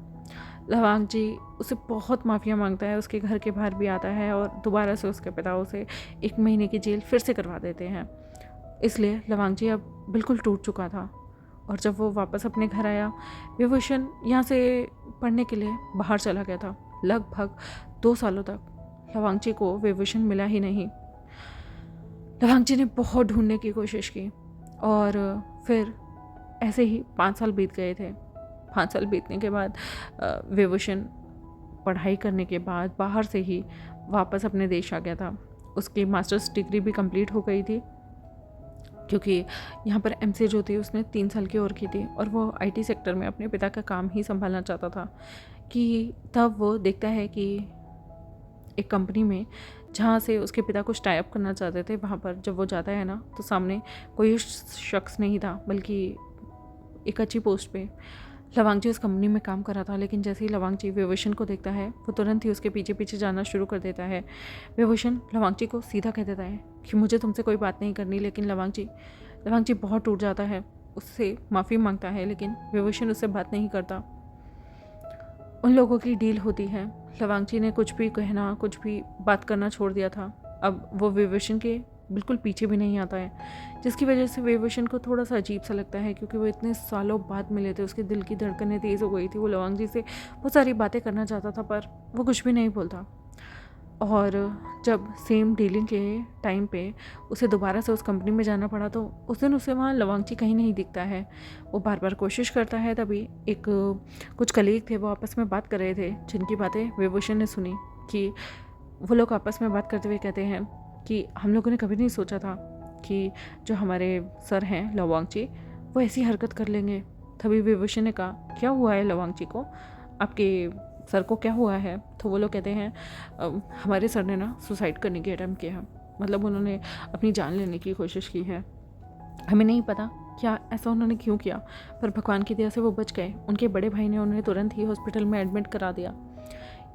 लवांग जी उसे बहुत माफ़िया मांगता है, उसके घर के बाहर भी आता है और दोबारा से उसके पिता उसे 1 महीने की जेल फिर से करवा देते हैं। इसलिए लवांग जी अब बिल्कुल टूट चुका था और जब वो वापस अपने घर आया, विभूषण यहाँ से पढ़ने के लिए बाहर चला गया था। लगभग 2 सालों तक लवांग जी को विभूषण मिला ही नहीं। लवांग जी ने बहुत ढूंढने की कोशिश की और फिर ऐसे ही 5 साल बीत गए थे। 5 साल बीतने के बाद विभूषण पढ़ाई करने के बाद बाहर से ही वापस अपने देश आ गया था। उसकी मास्टर्स डिग्री भी कंप्लीट हो गई थी, क्योंकि यहाँ पर एमसीए जो थी उसने 3 साल की और की थी और वो आईटी सेक्टर में अपने पिता का काम ही संभालना चाहता था। कि तब वो देखता है कि एक कंपनी में जहाँ से उसके पिता कुछ टाई अप करना चाहते थे, वहाँ पर जब वो जाता है ना तो सामने कोई शख्स नहीं था, बल्कि एक अच्छी पोस्ट पे लवांग जी उस कंपनी में काम कर रहा था। लेकिन जैसे ही लवांग जी विभूषण को देखता है वो तुरंत ही उसके पीछे पीछे जाना शुरू कर देता है। विभूषण लवांग जी को सीधा कह देता है कि मुझे तुमसे कोई बात नहीं करनी, लेकिन लवांग जी बहुत टूट जाता है, उससे माफ़ी मांगता है, लेकिन विभूषण उससे बात नहीं करता। उन लोगों की डील होती है। लवांग जी ने कुछ भी कहना, कुछ भी बात करना छोड़ दिया था। अब वो विभूषण के बिल्कुल पीछे भी नहीं आता है, जिसकी वजह से विभूषण को थोड़ा सा अजीब सा लगता है, क्योंकि वो इतने सालों बाद मिले थे, उसके दिल की धड़कनें तेज़ हो गई थी। वो लवांग जी से बहुत सारी बातें करना चाहता था, पर वो कुछ भी नहीं बोलता। और जब सेम डीलिंग के टाइम पे उसे दोबारा से उस कंपनी में जाना पड़ा, तो उस दिन उसे वहाँ लवांग जी कहीं नहीं दिखता है। वो बार बार कोशिश करता है, तभी कुछ कलीग थे, वो आपस में बात कर रहे थे, जिनकी बातें विभूषण ने सुनी कि वो लोग आपस में बात करते हुए कहते हैं कि हम लोगों ने कभी नहीं सोचा था कि जो हमारे सर हैं लवांग जी, वो ऐसी हरकत कर लेंगे। तभी विभूषण ने कहा, क्या हुआ है लवांग जी को, आपके सर को क्या हुआ है? तो वो लोग कहते हैं हमारे सर ने ना सुसाइड करने की अटेम्प्ट किया है, मतलब उन्होंने अपनी जान लेने की कोशिश की है। हमें नहीं पता क्या ऐसा उन्होंने क्यों किया, पर भगवान की दया से वो बच गए। उनके बड़े भाई ने उन्हें तुरंत ही हॉस्पिटल में एडमिट करा दिया।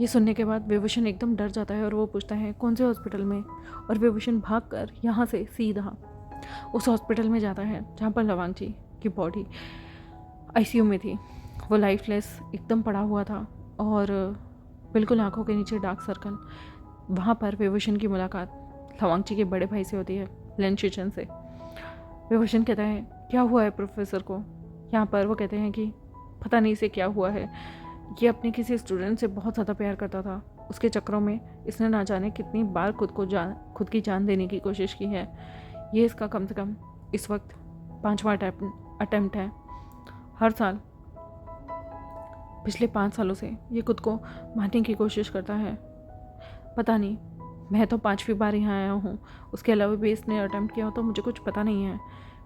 ये सुनने के बाद विभूषण एकदम डर जाता है और वो पूछता है कौन से हॉस्पिटल में, और विभूषण भागकर यहाँ से सीधा उस हॉस्पिटल में जाता है जहाँ पर लवांग जी की बॉडी आईसीयू में थी। वो लाइफलेस एकदम पड़ा हुआ था और बिल्कुल आंखों के नीचे डार्क सर्कल। वहाँ पर विभूषण की मुलाकात लवांग जी के बड़े भाई से होती है, लेन शिचन से। विभूषण कहता है क्या हुआ है प्रोफेसर को। यहाँ पर वो कहते हैं कि पता नहीं इसे क्या हुआ है। ये अपने किसी स्टूडेंट से बहुत ज़्यादा प्यार करता था। उसके चक्करों में इसने ना जाने कितनी बार खुद की जान देने की कोशिश की है। ये इसका कम से कम इस वक्त 5वां अटैम्प्ट है। हर साल पिछले 5 सालों से ये खुद को मारने की कोशिश करता है। पता नहीं, मैं तो 5वीं बार यहाँ आया हूँ, उसके अलावा भी इसने अटैम्प्ट किया हो तो मुझे कुछ पता नहीं है।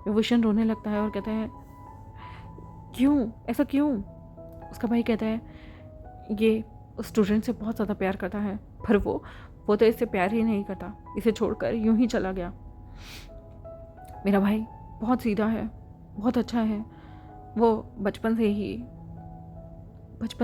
विभूषण रोने लगता है और कहता है, क्यों, ऐसा क्यों? उसका भाई कहता है, ये उस स्टूडेंट से बहुत ज़्यादा प्यार करता है, पर वो तो इससे प्यार ही नहीं करता, इसे छोड़कर यूं ही चला गया। मेरा भाई बहुत सीधा है, बहुत अच्छा है। वो बचपन से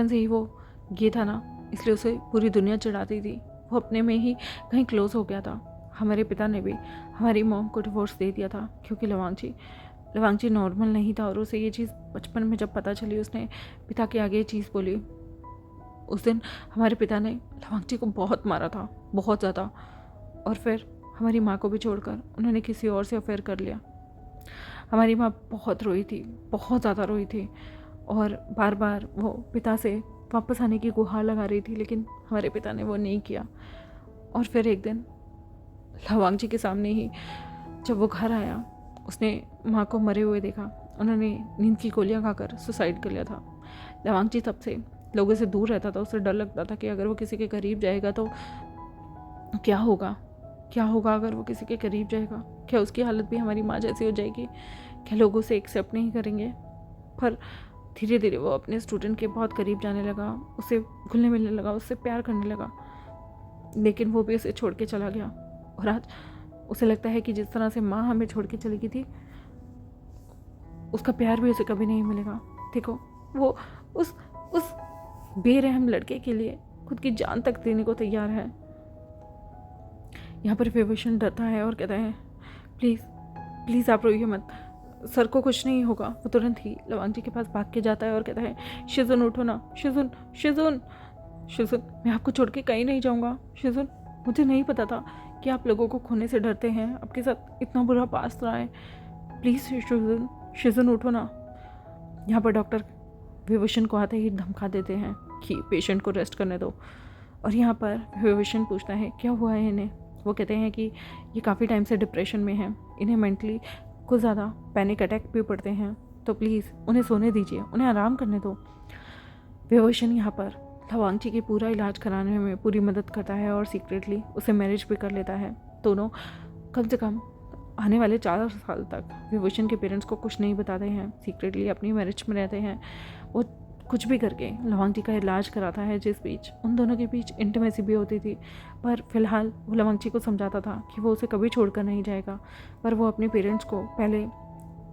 ही वो ये था ना, इसलिए उसे पूरी दुनिया चिढ़ाती थी। वो अपने में ही कहीं क्लोज हो गया था। हमारे पिता ने भी हमारी मॉम को डिवोर्स दे दिया था क्योंकि लवांगची नॉर्मल नहीं था, और उसे ये चीज़ बचपन में जब पता चली उसने पिता के आगे ये चीज़ बोली। उस दिन हमारे पिता ने लवांगची को बहुत मारा था, बहुत ज़्यादा, और फिर हमारी माँ को भी छोड़कर उन्होंने किसी और से अफेयर कर लिया। हमारी माँ बहुत रोई थी, बहुत ज़्यादा रोई थी, और बार बार वो पिता से वापस आने की गुहार लगा रही थी, लेकिन हमारे पिता ने वो नहीं किया। और फिर एक दिन लवांगची के सामने ही जब वो घर आया, उसने माँ को मरे हुए देखा। उन्होंने नींद की गोलियां खाकर सुसाइड कर लिया था। लवांगची तब से लोगों से दूर रहता था। उसे डर लगता था कि अगर वो किसी के करीब जाएगा तो क्या होगा अगर वो किसी के करीब जाएगा। क्या उसकी हालत भी हमारी माँ जैसी हो जाएगी? क्या लोग उसे एक्सेप्ट नहीं करेंगे? पर धीरे धीरे वो अपने स्टूडेंट के बहुत करीब जाने लगा, उससे घुलने मिलने लगा, उससे प्यार करने लगा, लेकिन वो भी उसे छोड़ के चला गया। और आज उसे लगता है कि जिस तरह से माँ हमें छोड़ के चली गई थी, उसका प्यार भी उसे कभी नहीं मिलेगा। देखो, वो उस बेरहम लड़के के लिए खुद की जान तक देने को तैयार है। यहाँ पर विभूषण डरता है और कहता है, प्लीज़ आप रोइए मत, सर को कुछ नहीं होगा। वो तुरंत ही लवांगची के पास भाग के जाता है और कहता है, शिजुन उठो ना, शिजुन, मैं आपको छोड़ के कहीं नहीं जाऊँगा। शिजुन, मुझे नहीं पता था कि आप लोगों को खोने से डरते हैं, आपके साथ इतना बुरा पास रहा है। प्लीज़ शिजुन उठो ना। यहाँ पर डॉक्टर विभूषण को आते ही धमका देते हैं कि पेशेंट को रेस्ट करने दो। और यहाँ पर विभूषण पूछता है, क्या हुआ है इन्हें? वो कहते हैं कि ये काफ़ी टाइम से डिप्रेशन में हैं, इन्हें मेंटली कुछ ज़्यादा पैनिक अटैक भी पड़ते हैं, तो प्लीज़ उन्हें सोने दीजिए, उन्हें आराम करने दो। विभूषण यहाँ पर लवांगची की पूरा इलाज कराने में पूरी मदद करता है और सीक्रेटली उसे मैरिज भी कर लेता है। दोनों कम से कम आने वाले 4 साल तक विभूषण के पेरेंट्स को कुछ नहीं बताते हैं, सीक्रेटली अपनी मैरिज में रहते हैं। वो कुछ भी करके लवांगची का इलाज कराता है, जिस बीच उन दोनों के बीच इंटीमेसी भी होती थी। पर फिलहाल वो लवांगची को समझाता था कि वो उसे कभी छोड़कर नहीं जाएगा, पर वो अपने पेरेंट्स को पहले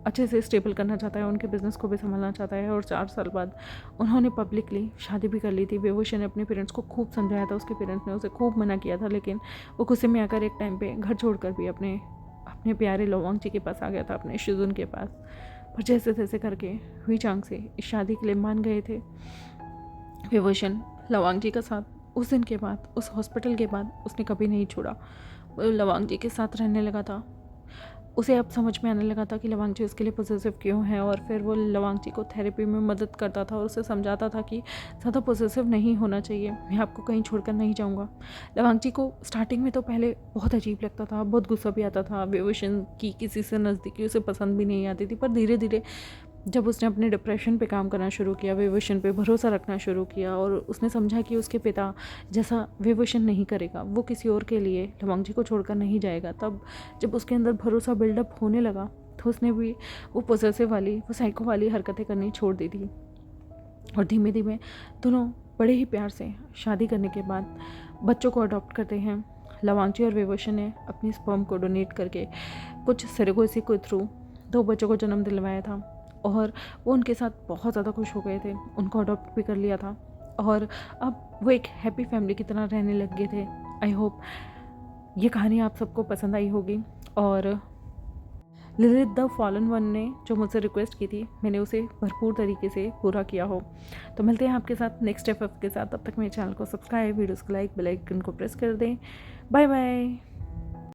अच्छे से स्टेबल करना चाहता है, उनके बिज़नेस को भी संभालना चाहता है। और 4 साल बाद उन्होंने पब्लिकली शादी भी कर ली थी। विभूषण ने अपने पेरेंट्स को खूब समझाया था, उसके पेरेंट्स ने उसे खूब मना किया था, लेकिन वो गुस्से में आकर एक टाइम पे घर छोड़कर भी अपने प्यारे लवांगची के पास आ गया था, अपने शिजुन के पास। पर जैसे तैसे करके हुई चांग से इस शादी के लिए मान गए थे। विभूषण लवांगची का साथ उस दिन के बाद, उस हॉस्पिटल के बाद उसने कभी नहीं छोड़ा। वो लवांगची के साथ रहने लगा था। उसे अब समझ में आने लगा था कि लवांगची उसके लिए पॉसेसिव क्यों है, और फिर वो लवांगची को थेरेपी में मदद करता था और उसे समझाता था कि ज़्यादा पॉसेसिव नहीं होना चाहिए, मैं आपको कहीं छोड़कर नहीं जाऊँगा। लवांगची को स्टार्टिंग में तो पहले बहुत अजीब लगता था, बहुत गुस्सा भी आता था, विभूषण की किसी से नज़दीकी उसे पसंद भी नहीं आती थी। पर धीरे धीरे जब उसने अपने डिप्रेशन पे काम करना शुरू किया, विभूषण पे भरोसा रखना शुरू किया, और उसने समझा कि उसके पिता जैसा विभूषण नहीं करेगा, वो किसी और के लिए लवांगची को छोड़कर नहीं जाएगा, तब जब उसके अंदर भरोसा बिल्डअप होने लगा तो उसने भी वो पॉसेसिव वाली, वो साइको वाली हरकतें करनी छोड़ दी थी। और धीमे धीमे दोनों बड़े ही प्यार से शादी करने के बाद बच्चों को अडॉप्ट करते हैं। लवांगची और विभूषण ने अपनी स्पर्म को डोनेट करके कुछ सरेगोसी के थ्रू 2 बच्चों को जन्म दिलवाया था, और वो उनके साथ बहुत ज़्यादा खुश हो गए थे, उनको अडॉप्ट भी कर लिया था, और अब वो एक हैप्पी फैमिली की तरह रहने लग गए थे। आई होप ये कहानी आप सबको पसंद आई होगी, और लिलिथ द फॉलन वन ने जो मुझसे रिक्वेस्ट की थी, मैंने उसे भरपूर तरीके से पूरा किया हो। तो मिलते हैं आपके साथ नेक्स्ट एफएफ के साथ। तब तक मेरे चैनल को सब्सक्राइब, वीडियोज़ को लाइक, बेल आइकन को प्रेस कर दें। Bye bye.